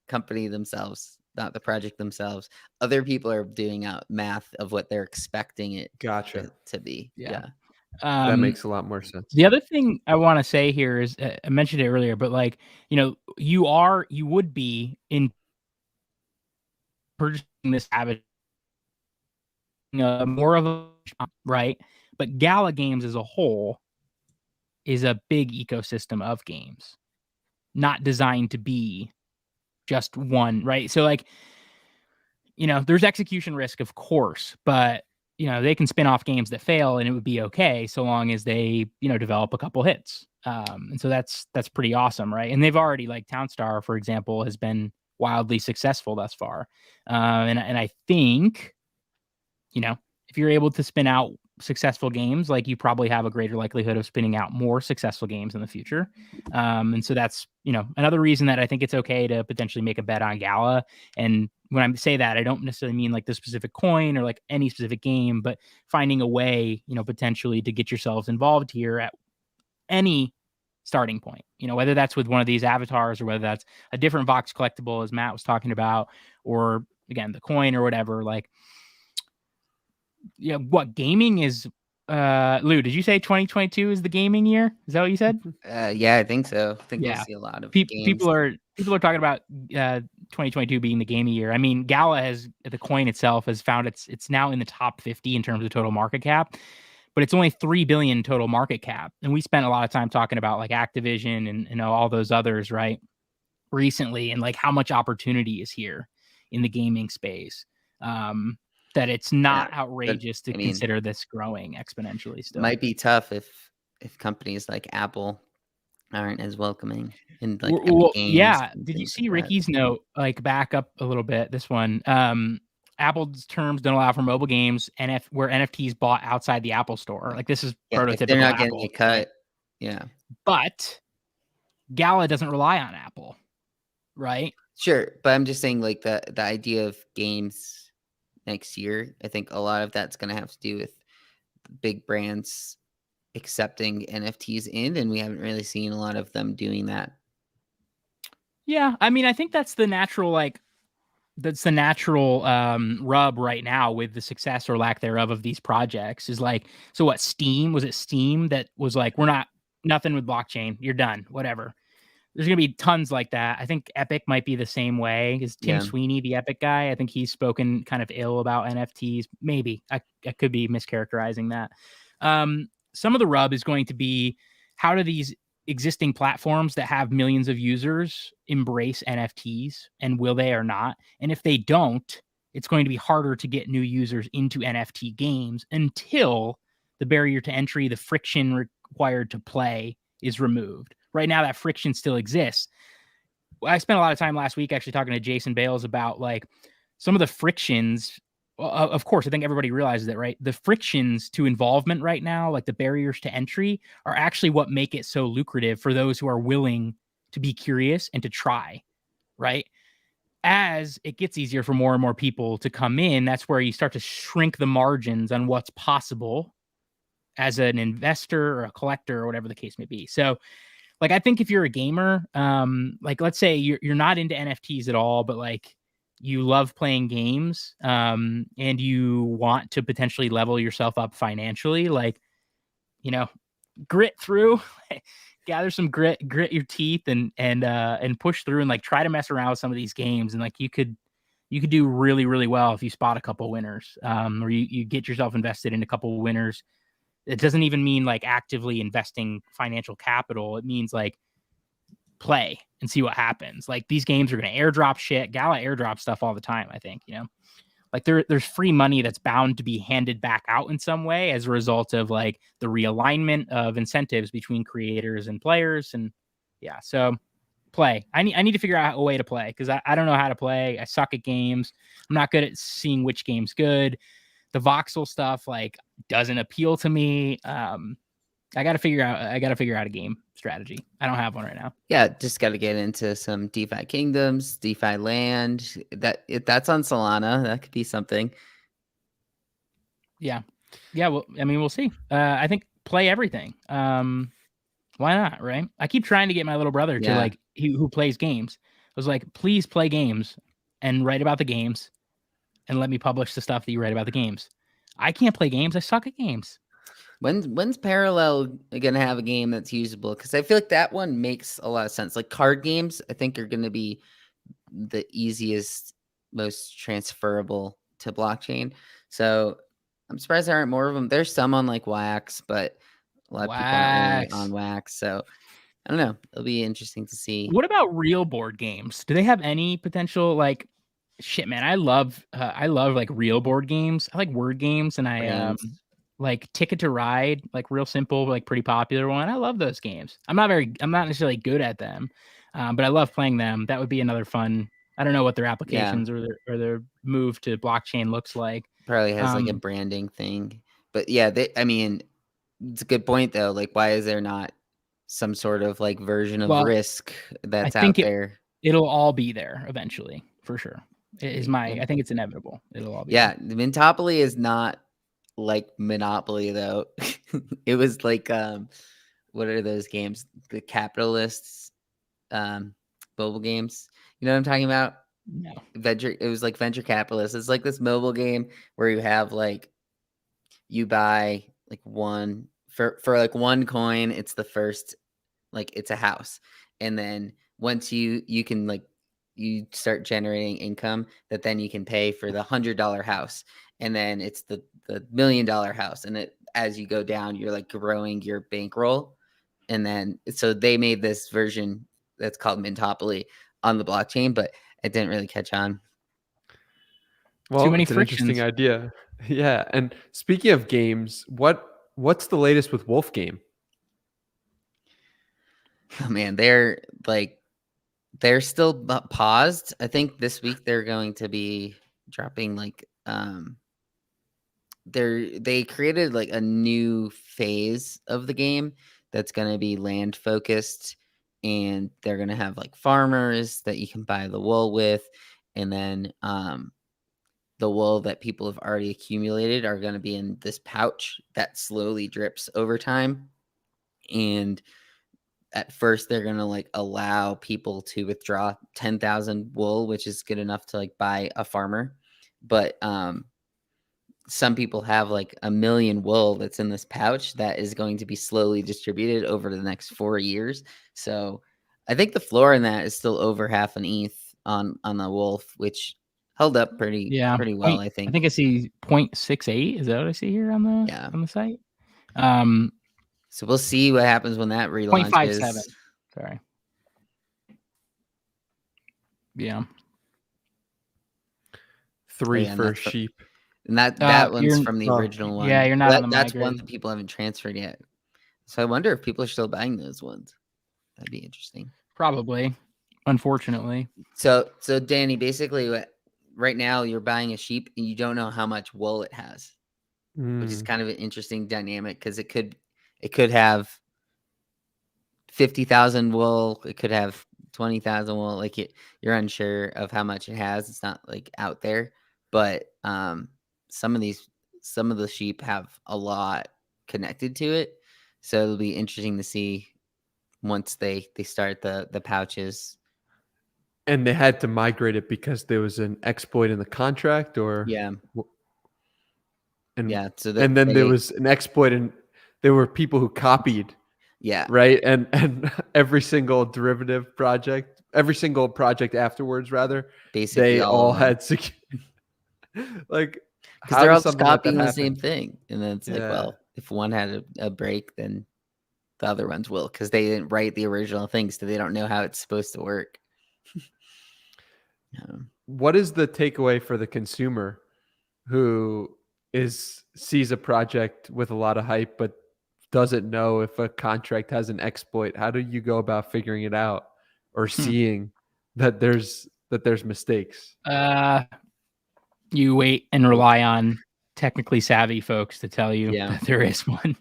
company themselves, not the project themselves. Other people are doing out math of what they're expecting it to be. Yeah. That makes a lot more sense. The other thing I want to say here is I mentioned it earlier, but like, you would be in purchasing this habit more of a right, but Gala Games as a whole is a big ecosystem of games, not designed to be just one, right? So like, there's execution risk, of course, but they can spin off games that fail and it would be okay so long as they, develop a couple hits. And so that's pretty awesome, right? And they've already, like Townstar, for example, has been wildly successful thus far. And I think, if you're able to spin out successful games, like you probably have a greater likelihood of spinning out more successful games in the future. And so that's, another reason that I think it's okay to potentially make a bet on Gala. And when I say that, I don't necessarily mean like the specific coin or like any specific game, but finding a way, potentially to get yourselves involved here at any starting point, whether that's with one of these avatars or whether that's a different Vox collectible, as Matt was talking about, or again, the coin or whatever. Like, what gaming is, Lou, did you say 2022 is the gaming year? Is that what you said? Yeah, I think so. I think we'll see a lot of games. People are talking about 2022 being the gaming year. I mean, Gala the coin itself has found it's now in the top 50 in terms of total market cap. but it's only 3 billion total market cap. And we spent a lot of time talking about like Activision and, you know, all those others, right, recently, and like how much opportunity is here in the gaming space. That it's not outrageous to consider this growing exponentially still. Might be tough if companies like Apple aren't as welcoming in like Epic Games. Yeah. Did you see Ricky's note? Like back up a little bit. This one. Apple's terms don't allow for mobile games where NFTs bought outside the Apple Store. Like this is prototypical. If they're not Apple, getting a cut. right? Yeah. But Gala doesn't rely on Apple, right? Sure, but I'm just saying like the idea of games next year, I think a lot of that's going to have to do with big brands accepting NFTs in, and we haven't really seen a lot of them doing that. Yeah, I mean, I think that's the natural rub right now with the success or lack thereof of these projects is like, so what, was it Steam that was like, we're not, nothing with blockchain, you're done, whatever. There's going to be tons like that. I think Epic might be the same way. Is Tim Sweeney the Epic guy? I think he's spoken kind of ill about NFTs. Maybe. I could be mischaracterizing that. Some of the rub is going to be, how do these existing platforms that have millions of users embrace NFTs, and will they or not? And if they don't, it's going to be harder to get new users into NFT games until the barrier to entry, the friction required to play, is removed. Right now, that friction still exists. I spent a lot of time last week actually talking to Jason Bales about like some of the frictions. Well, of course, I think everybody realizes that, right? The frictions to involvement right now, like the barriers to entry, are actually what make it so lucrative for those who are willing to be curious and to try, right? As it gets easier for more and more people to come in, that's where you start to shrink the margins on what's possible as an investor or a collector or whatever the case may be. So, like, I think if you're a gamer, like let's say you're not into NFTs at all, but like you love playing games, and you want to potentially level yourself up financially, like, you know, grit through, gather some grit your teeth and push through and like try to mess around with some of these games. And like you could do really, really well if you spot a couple winners, or you get yourself invested in a couple winners. It doesn't even mean like actively investing financial capital. It means like play and see what happens. Like these games are going to airdrop shit. Gala airdrop stuff all the time, I think, you know, like there's free money that's bound to be handed back out in some way as a result of like the realignment of incentives between creators and players. And yeah, so play. I need to figure out a way to play, because I don't know how to play. I suck at games. I'm not good at seeing which game's good. The voxel stuff like doesn't appeal to me. I got to figure out a game strategy. I don't have one right now. Yeah, just got to get into some DeFi Kingdoms, DeFi Land. That's on Solana. That could be something. Yeah. Well, I mean, we'll see. I think play everything. Why not? Right. I keep trying to get my little brother to like who plays games. I was like, please play games and write about the games, and let me publish the stuff that you write about the games. I can't play games. I suck at games. When's Parallel gonna have a game that's usable? Because I feel like that one makes a lot of sense. Like card games, I think are gonna be the easiest, most transferable to blockchain. So I'm surprised there aren't more of them. There's some on like Wax, but a lot of people are only on Wax. So I don't know. It'll be interesting to see. What about real board games? Do they have any potential? Like, shit, man, I love like real board games. I like word games, and I like Ticket to Ride, like real simple, like pretty popular one. I love those games. I'm not necessarily good at them, but I love playing them. That would be another fun. I don't know what their applications or their move to blockchain looks like. Probably has like a branding thing, but yeah, I mean, it's a good point though. Like, why is there not some sort of like version of Risk that's out there? It'll all be there eventually, for sure. I think it's inevitable. It'll all be. Yeah, the Mintopoly is not like Monopoly though. It was like what are those games? The capitalists mobile games. You know what I'm talking about? No. It was like venture capitalists. It's like this mobile game where you have like you buy like one for like one coin, it's the first, like it's a house. And then once you can like you start generating income that then you can pay for the $100 house. And then it's the $1 million house. And as you go down, you're like growing your bankroll. And then so they made this version that's called Mintopoly on the blockchain, but it didn't really catch on. Well, many it's an interesting frictions. idea. Yeah. And speaking of games, what's the latest with Wolf Game? Oh man, they're still paused. I think this week they're going to be dropping like they created like a new phase of the game that's going to be land focused, and they're going to have like farmers that you can buy the wool with, and then the wool that people have already accumulated are going to be in this pouch that slowly drips over time. And at first they're going to like allow people to withdraw 10,000 wool, which is good enough to like buy a farmer. But some people have like 1 million wool that's in this pouch that is going to be slowly distributed over the next 4 years. So I think the floor in that is still over half an ETH on the wolf, which held up pretty well, I think. I think I see 0.68. Is that what I see here on the site? So we'll see what happens when that relaunches. 0.57. Sorry. Yeah. 3 for sheep. And that one's from the original one. Yeah, you're not on the That's migrate. one that people haven't transferred yet. So I wonder if people are still buying those ones. That'd be interesting. Probably, unfortunately. So Danny, basically, right now you're buying a sheep and you don't know how much wool it has, which is kind of an interesting dynamic because it could have 50,000 wool, it could have 20,000 wool. Like you're unsure of how much it has. It's not like out there, but some of the sheep have a lot connected to it, so it'll be interesting to see once they start the pouches. And they had to migrate it because there was an exploit in the contract, or So then there was an exploit, and there were people who copied. Yeah. Right. And every single derivative project, every single project afterwards, rather, basically they all had like, because they're all just copying the same thing. And then it's like, well, if one had a break, then the other ones will, because they didn't write the original thing, so they don't know how it's supposed to work. What is the takeaway for the consumer who sees a project with a lot of hype but doesn't know if a contract has an exploit? How do you go about figuring it out or seeing that there's mistakes? You wait and rely on technically savvy folks to tell you that there is one.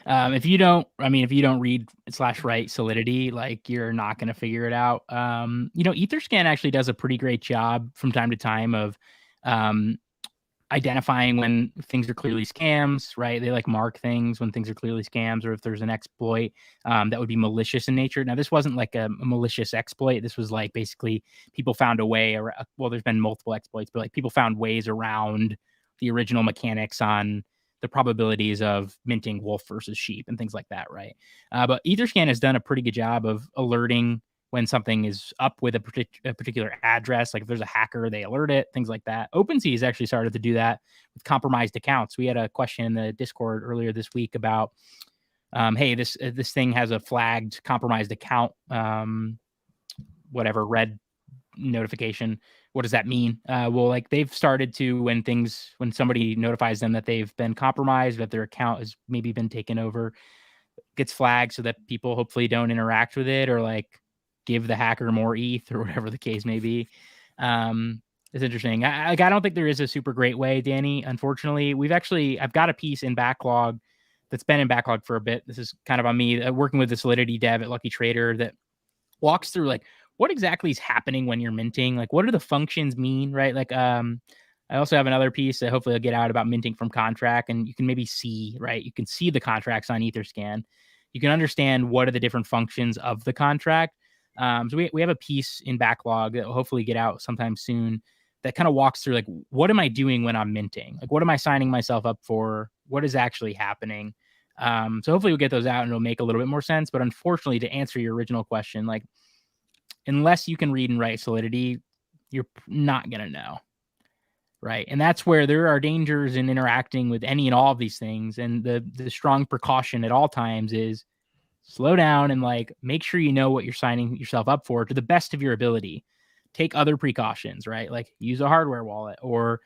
If you don't read / write Solidity, like, you're not going to figure it out. Etherscan actually does a pretty great job from time to time of identifying when things are clearly scams, right? They like mark things when things are clearly scams, or if there's an exploit that would be malicious in nature. Now, this wasn't like a malicious exploit. This was like basically people found a way, well, there's been multiple exploits, but like people found ways around the original mechanics on the probabilities of minting wolf versus sheep and things like that, right? But Etherscan has done a pretty good job of alerting when something is up with a particular address. Like if there's a hacker, they alert it, things like that. OpenSea has actually started to do that with compromised accounts. We had a question in the Discord earlier this week about, hey, this thing has a flagged compromised account, whatever, red notification. What does that mean? Well, like they've started to, when somebody notifies them that they've been compromised, that their account has maybe been taken over, gets flagged so that people hopefully don't interact with it or like give the hacker more ETH or whatever the case may be. It's interesting. I don't think there is a super great way, Danny. Unfortunately, I've got a piece in backlog that's been in backlog for a bit. This is kind of on me, working with the Solidity dev at Lucky Trader, that walks through like what exactly is happening when you're minting. Like, what do the functions mean, right? Like, I also have another piece that hopefully I'll get out about minting from contract, and you can maybe see, right? You can see the contracts on Etherscan. You can understand what are the different functions of the contract. So we have a piece in backlog that will hopefully get out sometime soon that kind of walks through like, what am I doing when I'm minting? Like, what am I signing myself up for? What is actually happening? So hopefully we'll get those out and it'll make a little bit more sense. But unfortunately, to answer your original question, like, unless you can read and write Solidity, you're not going to know. right? And that's where there are dangers in interacting with any and all of these things. And the strong precaution at all times is slow down and like make sure you know what you're signing yourself up for to the best of your ability. Take other precautions, right? Like use a hardware wallet or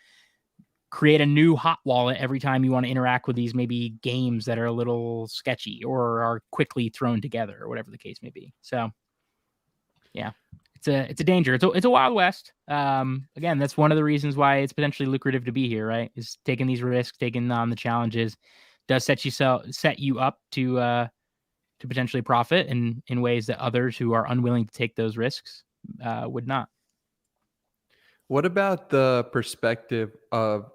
create a new hot wallet every time you want to interact with these maybe games that are a little sketchy or are quickly thrown together or whatever the case may be. So yeah, it's a danger. It's a wild west. Again, that's one of the reasons why it's potentially lucrative to be here, right? Is taking these risks, taking on the challenges does set you up to potentially profit in ways that others who are unwilling to take those risks would not. What about the perspective of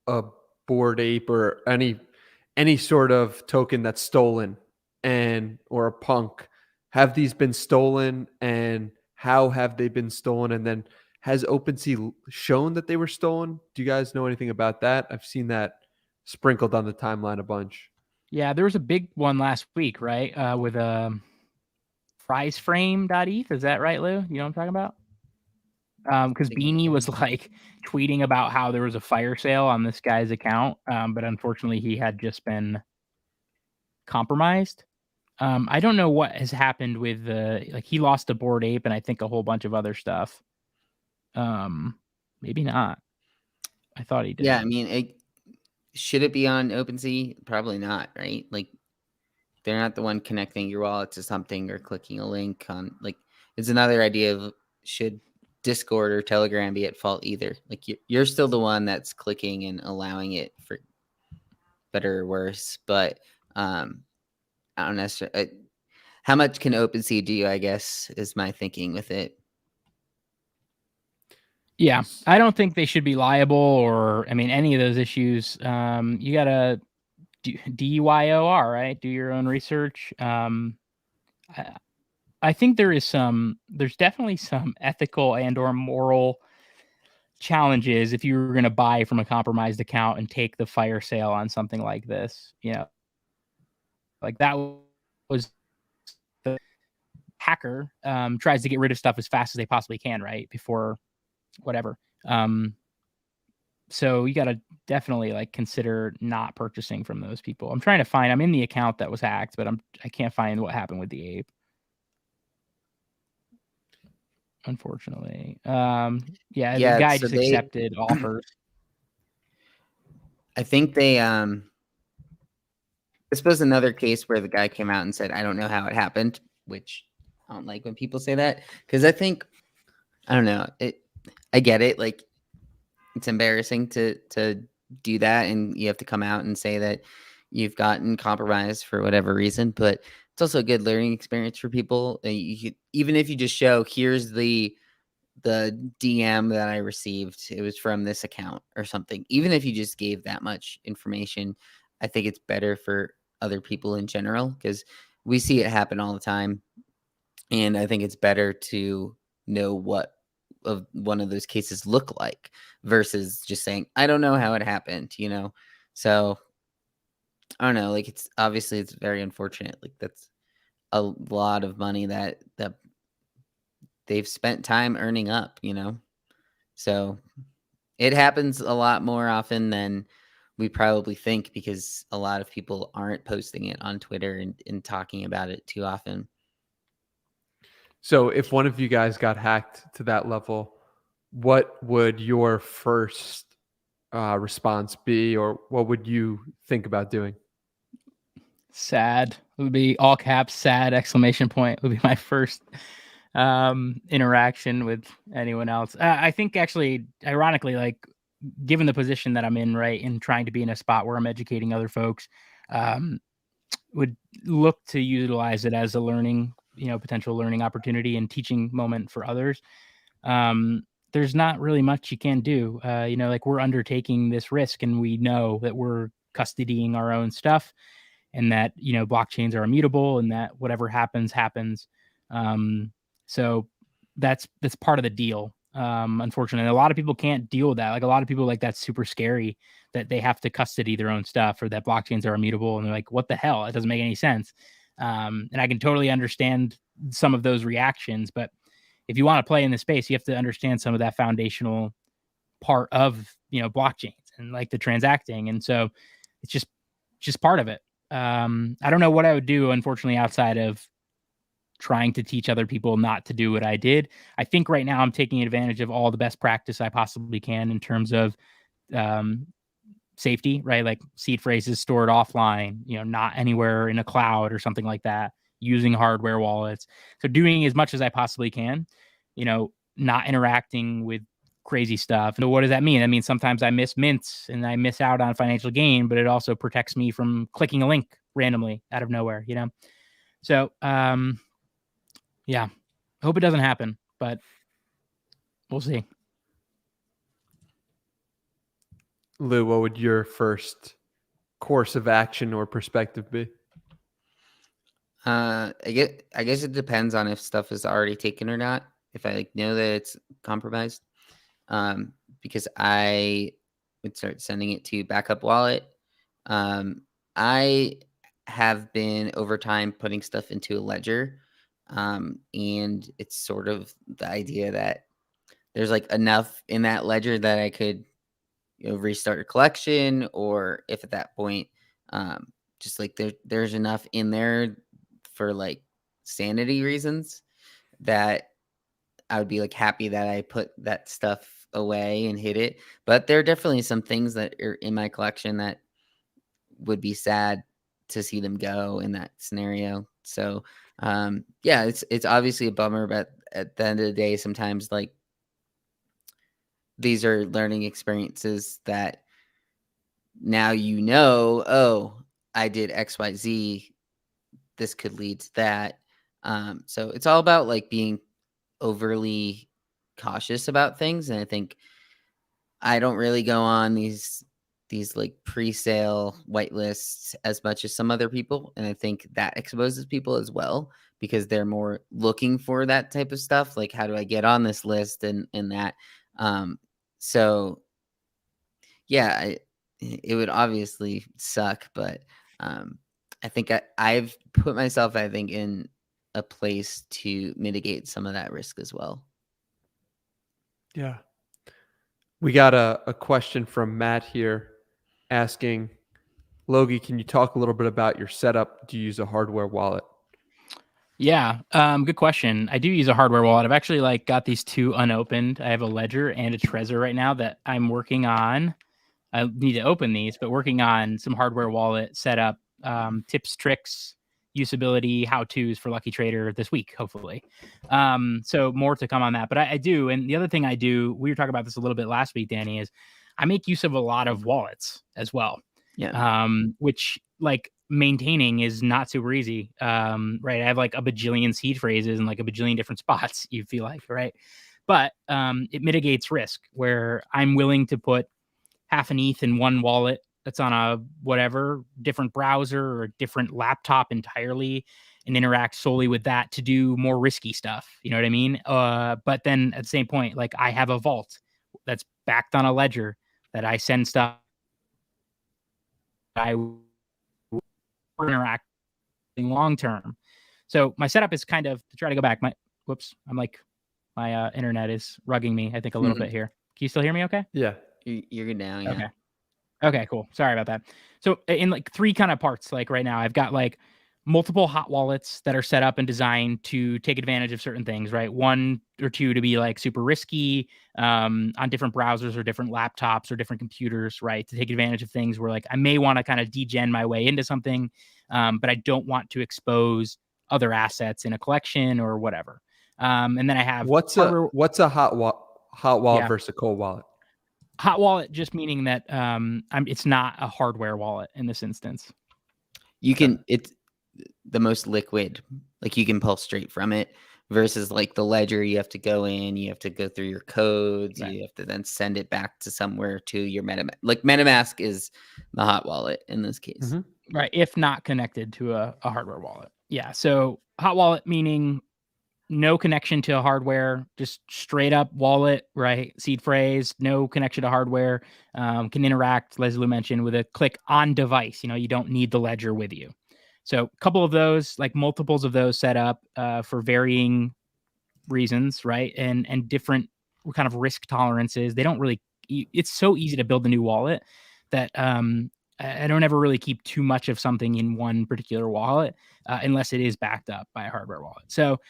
a Bored Ape or any sort of token that's stolen or a punk? Have these been stolen, and how have they been stolen? And then has OpenSea shown that they were stolen? Do you guys know anything about that? I've seen that sprinkled on the timeline a bunch. Yeah, there was a big one last week, right? With freezeframe.eth. Is that right, Lou? You know what I'm talking about? Because Beanie was like tweeting about how there was a fire sale on this guy's account, but unfortunately he had just been compromised. I don't know what has happened with like he lost a Bored Ape and I think a whole bunch of other stuff. Maybe not. I thought he did. Yeah, I mean, should it be on OpenSea? Probably not, right? Like, they're not the one connecting your wallet to something or clicking a link on. Like, it's another idea of should Discord or Telegram be at fault either? Like, you're still the one that's clicking and allowing it for better or worse. But I don't necessarily. How much can OpenSea do? I guess is my thinking with it. Yeah, I don't think they should be liable or, I mean, any of those issues. You got to DYOR, right? Do your own research. I think there's definitely some ethical and or moral challenges if you were going to buy from a compromised account and take the fire sale on something like this. You know, like that was the hacker tries to get rid of stuff as fast as they possibly can, right? Before whatever. So you got to definitely like consider not purchasing from those people. I'm in the account that was hacked, but I can't find what happened with the ape. Unfortunately. The guy just accepted offers. I think this was another case where the guy came out and said, I don't know how it happened, which I don't like when people say that. Because I don't know, I get it. Like, it's embarrassing to do that, and you have to come out and say that you've gotten compromised for whatever reason. But it's also a good learning experience for people. Even if you just show, here's the DM that I received, it was from this account or something. Even if you just gave that much information, I think it's better for other people in general, because we see it happen all the time. And I think it's better to know what of one of those cases look like versus just saying, I don't know how it happened, So I don't know, like, it's very unfortunate. Like, that's a lot of money that they've spent time earning up, So it happens a lot more often than we probably think, because a lot of people aren't posting it on Twitter and talking about it too often. So if one of you guys got hacked to that level, what would your first response be, or what would you think about doing? Sad. It would be all caps, sad, exclamation point would be my first interaction with anyone else. I think actually, ironically, like, given the position that I'm in, right, and trying to be in a spot where I'm educating other folks, would look to utilize it as a potential learning opportunity and teaching moment for others. There's not really much you can do. Like, we're undertaking this risk, and we know that we're custodying our own stuff, and that, blockchains are immutable, and that whatever happens. So that's part of the deal. Unfortunately, a lot of people can't deal with that. Like, a lot of people, like, that's super scary that they have to custody their own stuff, or that blockchains are immutable, and they're like, what the hell? It doesn't make any sense. And I can totally understand some of those reactions, but if you want to play in the space, you have to understand some of that foundational part of, blockchains and like the transacting. And so it's just part of it. I don't know what I would do, unfortunately, outside of trying to teach other people not to do what I did. I think right now I'm taking advantage of all the best practice I possibly can in terms of safety, right? Like seed phrases stored offline, not anywhere in a cloud or something like that, using hardware wallets. So doing as much as I possibly can, not interacting with crazy stuff. And what does that mean? That means sometimes I miss mints and I miss out on financial gain, but it also protects me from clicking a link randomly out of nowhere, So, yeah, hope it doesn't happen, but we'll see. Lou, what would your first course of action or perspective be? I guess it depends on if stuff is already taken or not. If I know that it's compromised, because I would start sending it to backup wallet. I have been over time putting stuff into a ledger, and it's sort of the idea that there's like enough in that ledger that I could restart a collection, or if at that point, just like there's enough in there for like sanity reasons that I would be like happy that I put that stuff away and hid it. But there are definitely some things that are in my collection that would be sad to see them go in that scenario. So yeah, it's obviously a bummer, but at the end of the day, sometimes like these are learning experiences that now oh, I did XYZ, this could lead to that. So it's all about like being overly cautious about things. And I think I don't really go on these like pre-sale whitelists as much as some other people. And I think that exposes people as well, because they're more looking for that type of stuff. Like, how do I get on this list and that? So yeah, it would obviously suck, but I think I've put myself, I think, in a place to mitigate some of that risk as well. Yeah. We got a question from Matt here asking, Logie, can you talk a little bit about your setup? Do you use a hardware wallet? Yeah, good question. I do use a hardware wallet. I've actually got these two unopened. I have a Ledger and a Trezor right now that I'm working on. I need to open these, but working on some hardware wallet setup, tips, tricks, usability, how-tos for Lucky Trader this week, hopefully. So more to come on that. But I do, and the other thing I do, we were talking about this a little bit last week, Danny, is I make use of a lot of wallets as well. Yeah. Which maintaining is not super easy. Right. I have like a bajillion seed phrases and like a bajillion different spots, you feel like, right? But it mitigates risk where I'm willing to put half an ETH in one wallet that's on a whatever different browser or a different laptop entirely and interact solely with that to do more risky stuff. You know what I mean? But then at the same point, like I have a vault that's backed on a ledger that I send stuff I interact long term. So my setup is kind of to try to go back. My internet is rugging me, I think, a little bit here. Can you still hear me okay? Yeah. You're good now. Yeah. Okay, cool. Sorry about that. So in like three kind of parts, like right now, I've got like multiple hot wallets that are set up and designed to take advantage of certain things, right? One or two to be like super risky on different browsers or different laptops or different computers, right? To take advantage of things where like I may want to kind of degen my way into something, but I don't want to expose other assets in a collection or whatever. And then I have what's a hot wallet versus a cold wallet? Hot wallet just meaning that it's not a hardware wallet in this instance. You can it's the most liquid, like you can pull straight from it, versus like the Ledger, you have to go in, you have to go through your codes, right. You have to then send it back to somewhere to your MetaMask. Like MetaMask is the hot wallet in this case. Mm-hmm. Right, if not connected to a hardware wallet. Yeah, so hot wallet meaning no connection to hardware, just straight up wallet, right? Seed phrase, no connection to hardware, can interact, as Lou mentioned, with a click on device. You don't need the ledger with you. So a couple of those, like multiples of those set up for varying reasons, right? And different kind of risk tolerances. They don't really it's so easy to build a new wallet that I don't ever really keep too much of something in one particular wallet unless it is backed up by a hardware wallet. So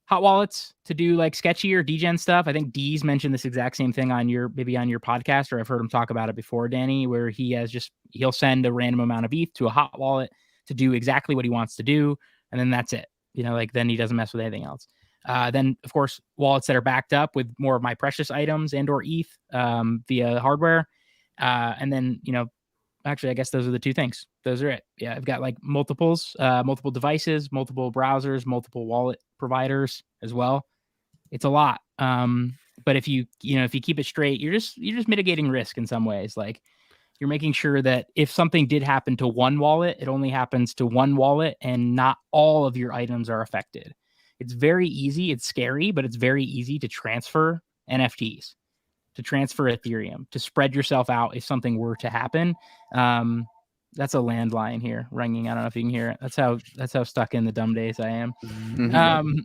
hot wallets to do like sketchy or degen stuff. I think Dee's mentioned this exact same thing on your podcast, or I've heard him talk about it before, Danny, where he'll send a random amount of ETH to a hot wallet to do exactly what he wants to do, and then that's it. Like then he doesn't mess with anything else. Then of course wallets that are backed up with more of my precious items and or ETH via hardware, and then actually, I guess those are the two things. Those are it. Yeah, I've got like multiple devices, multiple browsers, multiple wallet providers as well. It's a lot. But if you keep it straight, you're just mitigating risk in some ways. Like you're making sure that if something did happen to one wallet, it only happens to one wallet and not all of your items are affected. It's very easy. It's scary, but it's very easy to transfer NFTs, to transfer Ethereum, to spread yourself out if something were to happen. That's a landline here ringing. I don't know if you can hear it. That's how stuck in the dumb days I am. Mhm.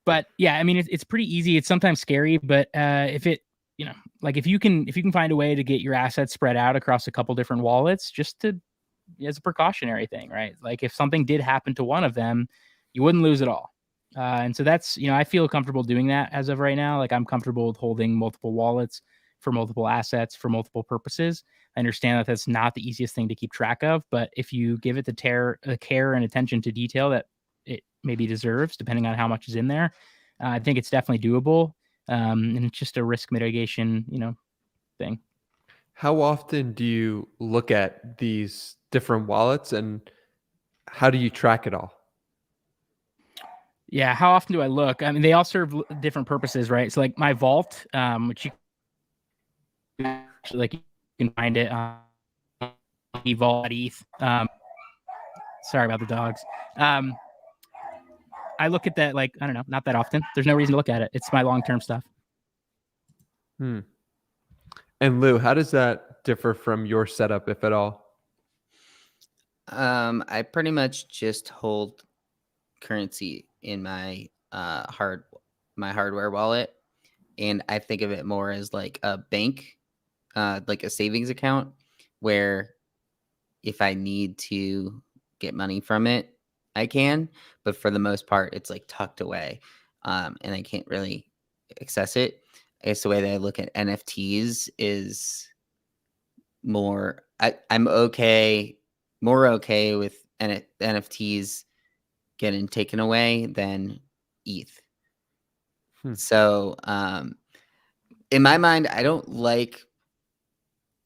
But yeah, I mean, it's pretty easy. It's sometimes scary, but if you can find a way to get your assets spread out across a couple different wallets, just as a precautionary thing, right? Like if something did happen to one of them, you wouldn't lose it all. And so that's, I feel comfortable doing that as of right now. Like I'm comfortable with holding multiple wallets for multiple assets for multiple purposes. I understand that that's not the easiest thing to keep track of, but if you give it the care and attention to detail that it maybe deserves, depending on how much is in there, I think it's definitely doable. And it's just a risk mitigation, thing. How often do you look at these different wallets, and how do you track it all? Yeah, how often do I look? I mean, they all serve different purposes, right? So like my vault, which you you can find it on Vault ETH. Sorry about the dogs. I look at that I don't know, not that often. There's no reason to look at it. It's my long-term stuff. And Lou, how does that differ from your setup, if at all? I pretty much just hold currency in my hardware wallet, and I think of it more as like a bank, like a savings account, where if I need to get money from it, I can. But for the most part, it's like tucked away, and I can't really access it. I guess the way that I look at NFTs is I'm more okay with NFTs getting taken away than ETH. So, in my mind, I don't like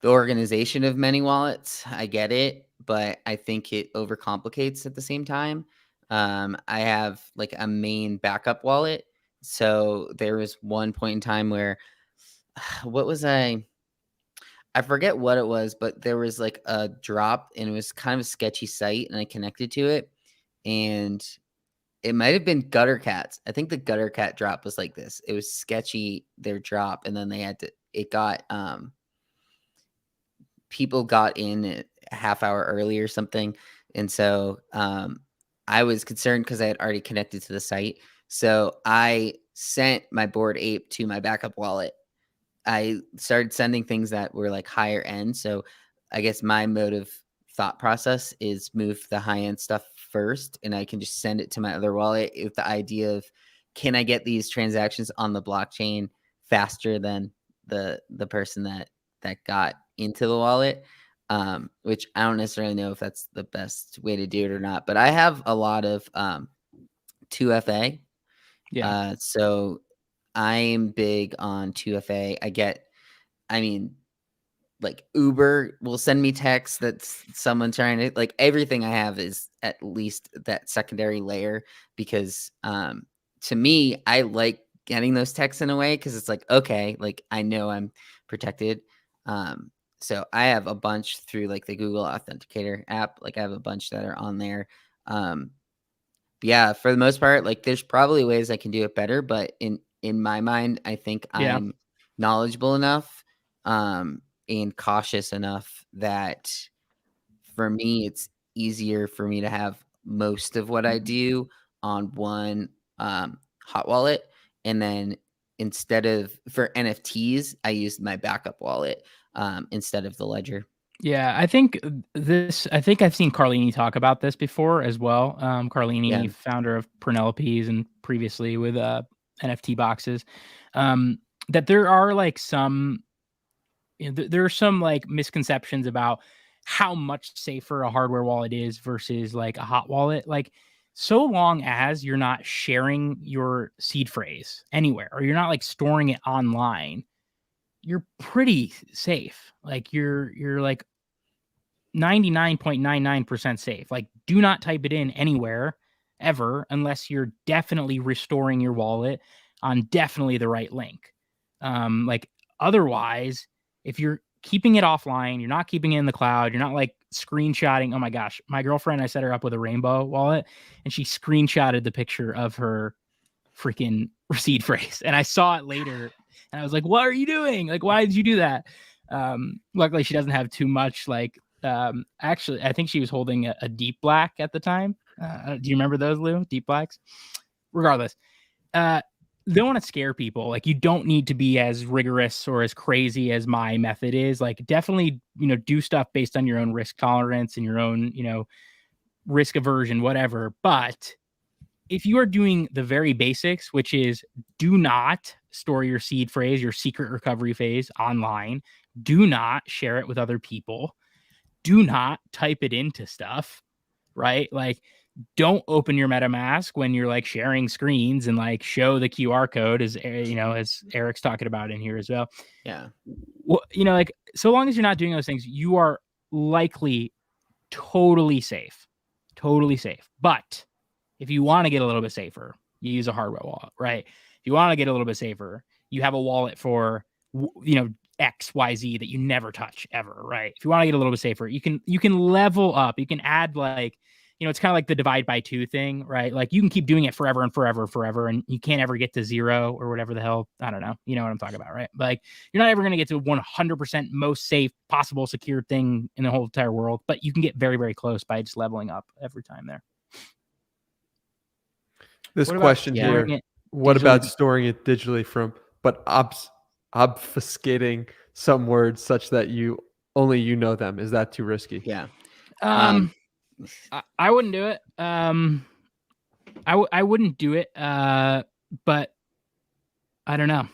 the organization of many wallets. I get it, but I think it overcomplicates at the same time. I have like a main backup wallet. So there was one point in time where, what was I forget what it was, but there was like a drop and it was kind of a sketchy site and I connected to it and it might have been Gutter Cats. I think the Gutter Cat drop was like this. It was sketchy, their drop, and then it got people got in a half hour early or something. And so I was concerned because I had already connected to the site. So I sent my Bored Ape to my backup wallet. I started sending things that were like higher end. So I guess my mode of thought process is move the high end stuff first, and I can just send it to my other wallet with the idea of, can I get these transactions on the blockchain faster than the person that got into the wallet? Which I don't necessarily know if that's the best way to do it or not. But I have a lot of 2FA. Yeah. So I'm big on 2FA. Like Uber will send me texts that's someone trying to, like, everything I have is at least that secondary layer because to me, I like getting those texts in a way because it's like, okay, like I know I'm protected. So I have a bunch through like the Google Authenticator app. Like I have a bunch that are on there. But yeah, for the most part, like there's probably ways I can do it better, but in my mind, I think Yeah. I'm knowledgeable enough and cautious enough that for me it's easier for me to have most of what I do on one hot wallet, and then instead of for NFTs, I used my backup wallet instead of the ledger. Yeah, I think I've seen Carlini talk about this before as well. Carlini, Yeah. founder of Penelope's and previously with NFT boxes, that there are like some, there are some like misconceptions about how much safer a hardware wallet is versus like a hot wallet. Like, so long as you're not sharing your seed phrase anywhere or you're not like storing it online, you're pretty safe. Like you're like 99.99% safe. Like, do not type it in anywhere ever unless you're definitely restoring your wallet on definitely the right link. Like, otherwise, if you're keeping it offline, you're not keeping it in the cloud, you're not like screenshotting. Oh my gosh, my girlfriend, I set her up with a rainbow wallet and she screenshotted the picture of her freaking seed phrase. And I saw it later and I was like, what are you doing? Like, why did you do that? Luckily she doesn't have too much. Like, actually, I think she was holding a deep black at the time. Do you remember those, Lou? Deep blacks? Regardless, they want to scare people. Like, you don't need to be as rigorous or as crazy as my method is. Like, definitely, do stuff based on your own risk tolerance and your own, risk aversion, whatever. But if you are doing the very basics, which is do not store your seed phrase, your secret recovery phase online, do not share it with other people, do not type it into stuff, right? Like, don't open your MetaMask when you're like sharing screens and like show the QR code, as as Eric's talking about in here as well. Yeah. Well, like, so long as you're not doing those things, you are likely totally safe. But if you want to get a little bit safer, you use a hardware wallet, right? If you want to get a little bit safer, you have a wallet for, X, Y, Z that you never touch ever, right? If you want to get a little bit safer, you can level up. You can add like, it's kind of like the divide by 2 thing, right? Like, you can keep doing it forever and forever, and you can't ever get to 0 or whatever the hell. I don't know. You know what I'm talking about, right? But like, you're not ever going to get to 100% most safe possible secure thing in the whole entire world, but you can get very, very close by just leveling up every time there. This question here, what about storing it digitally but obfuscating some words such that only you know them? Is that too risky? Yeah. I wouldn't do it. I wouldn't do it. But I don't know.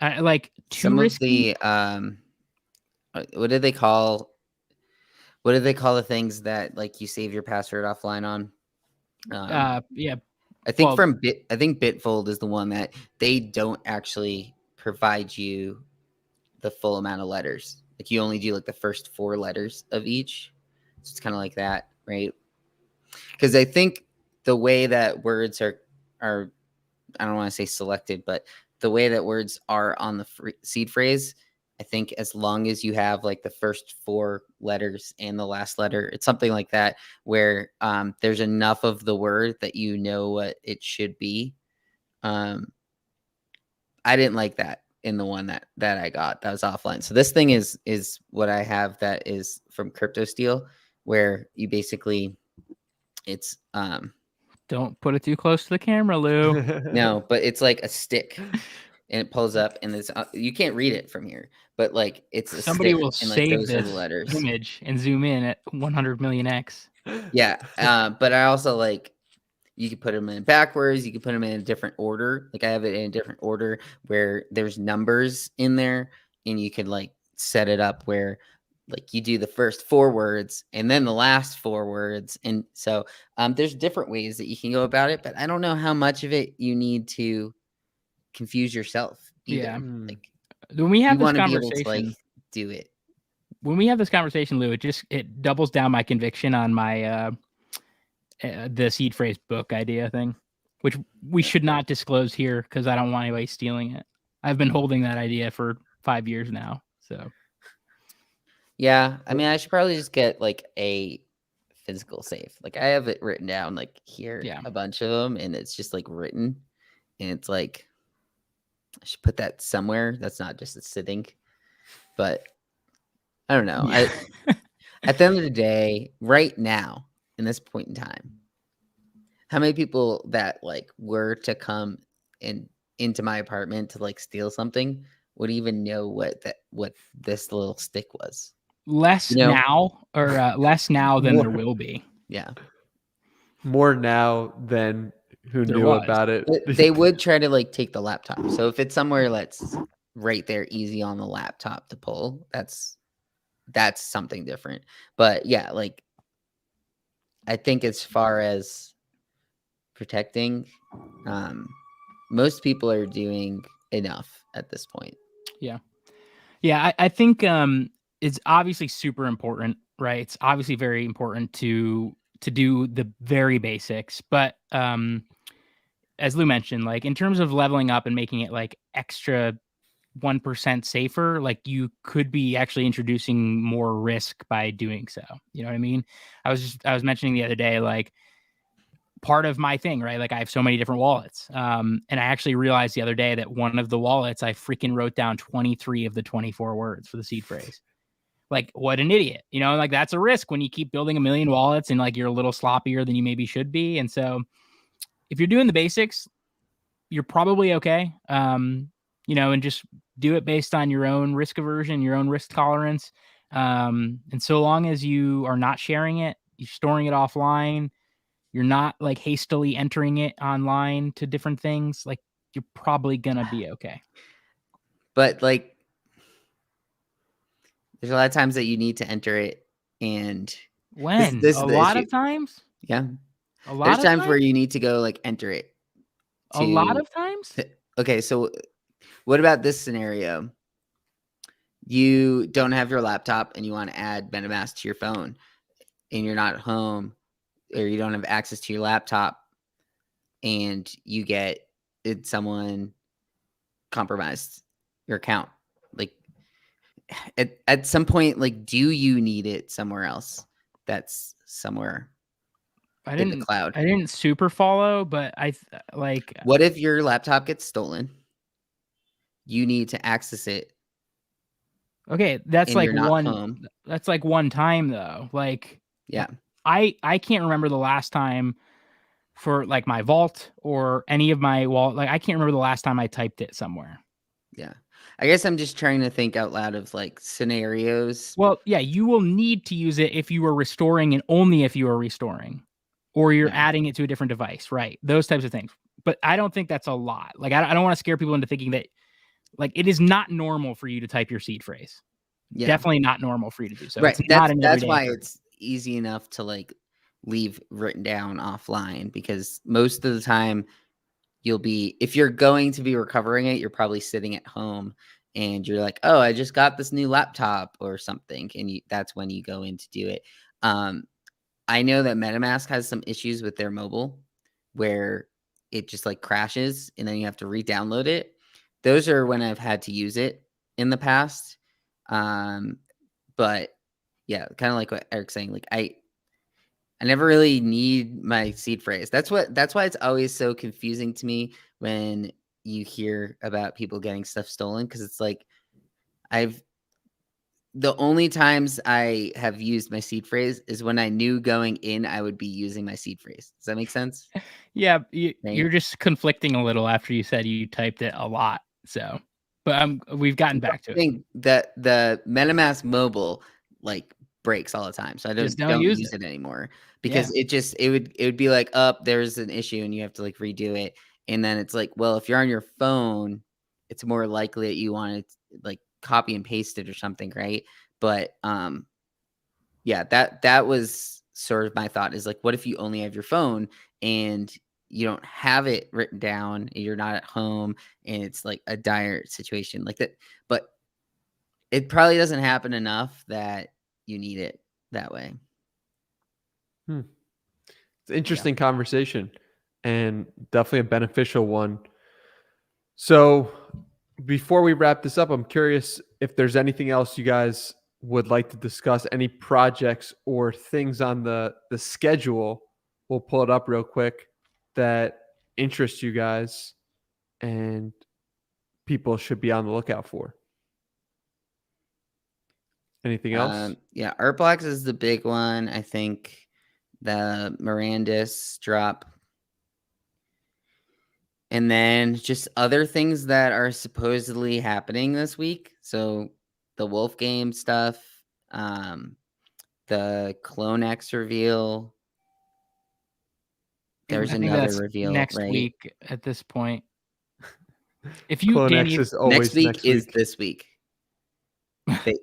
I like too risky. Of the what did they call the things that like you save your password offline on? Yeah. I think Bitfold is the one that they don't actually provide you the full amount of letters. Like, you only do like the first 4 letters of each. So it's kind of like that, right? Because I think the way that words are I don't want to say selected, but the way that words are on the seed phrase, I think as long as you have like the first 4 letters and the last letter, it's something like that, where there's enough of the word that you know what it should be. I didn't like that in the one that I got that was offline. So this thing is what I have that is from CryptoSteel, where you basically it's don't put it too close to the camera, Lou. No, but it's like a stick. And it pulls up, and it's you can't read it from here, but like it's a somebody stick, will and like save those this are the letters. image and zoom in at 100 million X. Yeah, but I also like you can put them in backwards. You can put them in a different order. Like, I have it in a different order where there's numbers in there, and you can like set it up where like you do the first 4 words and then the last 4 words, and so there's different ways that you can go about it. But I don't know how much of it you need to confuse yourself either. Yeah. Like, when we have you this want to be able conversation, to like do it. When we have this conversation, Lou, it doubles down my conviction on my the seed phrase book idea thing, which we should not disclose here because I don't want anybody stealing it. I've been holding that idea for 5 years now. So yeah, I mean, I should probably just get like a physical safe. Like, I have it written down like here, a bunch of them, and it's just like written, and it's like I should put that somewhere that's not just sitting. But I don't know. Yeah. At the end of the day, right now, in this point in time, how many people that like were to come and into my apartment to like steal something would even know what this little stick was. Less now than there will be. Yeah. More now than who There knew was. about it. They would try to like take the laptop. So if it's somewhere that's right there, easy on the laptop to pull, that's something different. But yeah, like I think as far as protecting, most people are doing enough at this point. Yeah, I think it's obviously super important, right? It's obviously very important to do the very basics, but as Lou mentioned, like in terms of leveling up and making it like extra 1% safer, like you could be actually introducing more risk by doing so. You know what I mean? I was mentioning the other day, like part of my thing, right? Like I have so many different wallets. And I actually realized the other day that one of the wallets, I freaking wrote down 23 of the 24 words for the seed phrase. Like what an idiot, you know, like that's a risk when you keep building a million wallets and like you're a little sloppier than you maybe should be. And so if you're doing the basics, you're probably okay. You know, and just do it based on your own risk aversion, your own risk tolerance. And so long as you are not sharing it, you're storing it offline, you're not like hastily entering it online to different things, like you're probably gonna be okay. But like there's a lot of times that you need to enter it, and When this a is the lot issue. of times, Yeah. a lot There's of times where times, you need to go like enter it a lot to of times. okay, so what about this scenario? You don't have your laptop and you want to add MetaMask to your phone and you're not at home, or you don't have access to your laptop, and you get someone compromised your account. Like at some point, like, do you need it somewhere else? That's somewhere I in the didn't cloud. I didn't super follow, but like What if your laptop gets stolen? You need to access it okay, that's and like you're not one home. that's like one time though. Like Yeah. I can't remember the last time for like my vault or any of my wallet. Like I can't remember the last time I typed it somewhere. Yeah. I guess I'm just trying to think out loud of like scenarios. Well, yeah, you will need to use it if you are restoring and only if you are restoring or you're Yeah. adding it to a different device, right? Those types of things. But I don't think that's a lot. Like I don't want to scare people into thinking that like it is not normal for you to type your seed phrase. Yeah. Definitely not normal for you to do so. Right. It's not an That's everyday why occurrence. it's easy enough to like leave written down offline, because most of the time you'll be, if you're going to be recovering it, you're probably sitting at home and you're like, oh, I just got this new laptop or something. And that's when you go in to do it. I know that MetaMask has some issues with their mobile where it just like crashes and then you have to re-download it. Those are when I've had to use it in the past. But yeah, kind of like what Eric's saying, like I never really need my seed phrase. That's why it's always so confusing to me when you hear about people getting stuff stolen, because it's like the only times I have used my seed phrase is when I knew going in I would be using my seed phrase. Does that make sense? Yeah, Right? you're just conflicting a little after you said you typed it a lot. So, but we've gotten back to I it. think that the MetaMask mobile like breaks all the time, so I Just don't don't use use it. it anymore, because it would be like, up there's an issue and you have to like redo it, and then it's like, well, if you're on your phone, it's more likely that you want to like copy and paste it or something, right? But yeah, that was sort of my thought, is like, what if you only have your phone and you don't have it written down, and you're not at home, and it's like a dire situation like that. But it probably doesn't happen enough that you need it that way. It's an interesting conversation and definitely a beneficial one. So before we wrap this up, I'm curious if there's anything else you guys would like to discuss, any projects or things on the schedule. We'll pull it up real quick that interest you guys and people should be on the lookout for. Anything else? Yeah, Art Blocks is the big one. I think the Miranda's drop. And then just other things that are supposedly happening this week. So the Wolf game stuff, the Clone X reveal. There's I think another that's reveal, next right? week at this point. If you, Clone Danny, X is always Next week next is week. this week.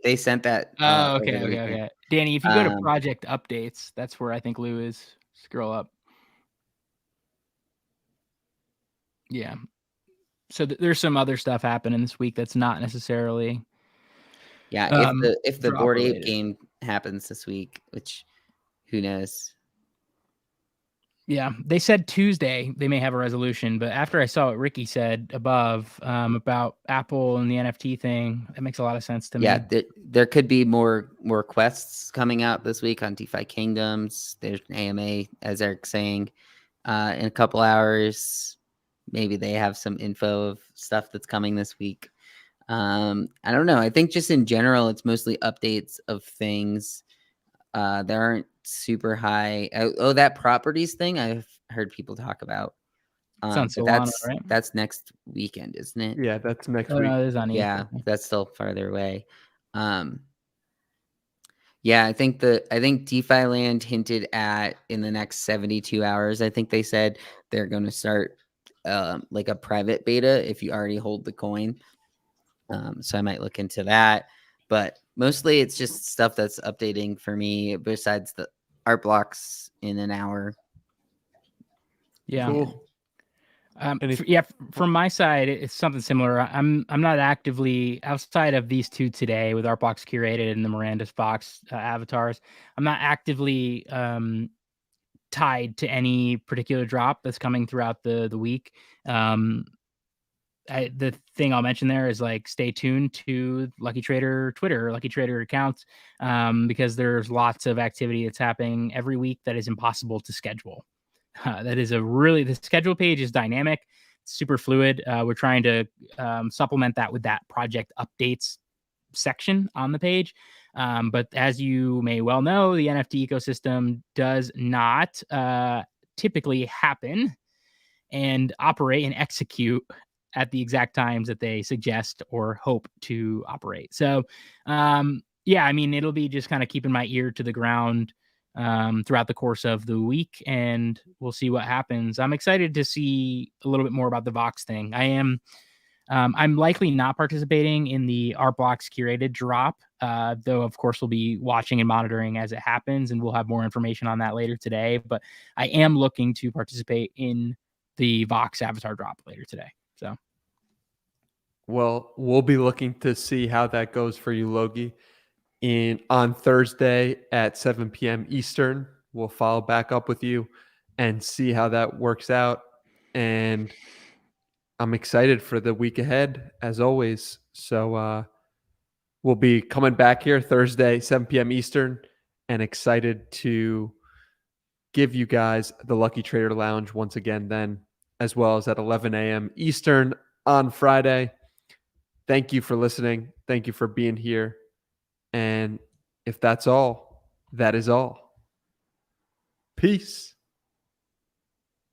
They sent that oh, over okay, the okay, weekend. okay. Danny, if you go to Um, project updates, that's where I think Lou is. Scroll up. Yeah. So there's some other stuff happening this week that's not necessarily Yeah, if the drop Bored Ape related. game happens this week, which who knows? Yeah, they said Tuesday they may have a resolution, but after I saw what Ricky said above about Apple and the NFT thing, that makes a lot of sense to Yeah, me. there could be more quests coming out this week on DeFi Kingdoms. There's an AMA, as Eric's saying, in a couple hours. Maybe they have some info of stuff that's coming this week. I don't know. I think just in general, it's mostly updates of things. There aren't super high. Oh, that properties thing I've heard people talk about. It's on But Solana, right? that's next weekend, isn't it? Yeah, that's next Oh week. no, it is on Yeah, April. that's still farther away. Yeah, I think DeFi Land hinted at in the next 72 hours. I think they said they're going to start like a private beta if you already hold the coin. So I might look into that. But mostly it's just stuff that's updating for me besides the art blocks in an hour. Yeah. Cool. From my side, it's something similar. I'm not actively outside of these two today with Art Box Curated and the Miranda's Box avatars. I'm not actively tied to any particular drop that's coming throughout the week. The thing I'll mention there is like stay tuned to Lucky Trader Twitter, Lucky Trader accounts, because there's lots of activity that's happening every week that is impossible to schedule. The schedule page is dynamic, super fluid. We're trying to supplement that with that project updates section on the page. But as you may well know, the NFT ecosystem does not typically happen and operate and execute at the exact times that they suggest or hope to operate. So, yeah, I mean, it'll be just kind of keeping my ear to the ground throughout the course of the week, and we'll see what happens. I'm excited to see a little bit more about the Vox thing. I'm likely not participating in the Art Blocks Curated drop, though, of course, we'll be watching and monitoring as it happens, and we'll have more information on that later today. But I am looking to participate in the Vox avatar drop later today. So, Well, we'll be looking to see how that goes for you, Logie. On Thursday at 7 p.m. Eastern, we'll follow back up with you and see how that works out. And I'm excited for the week ahead, as always. So we'll be coming back here Thursday, 7 p.m. Eastern, and excited to give you guys the Lucky Trader Lounge once again then, as well as at 11 a.m. Eastern on Friday. Thank you for listening. Thank you for being here. And if that's all, that is all. Peace.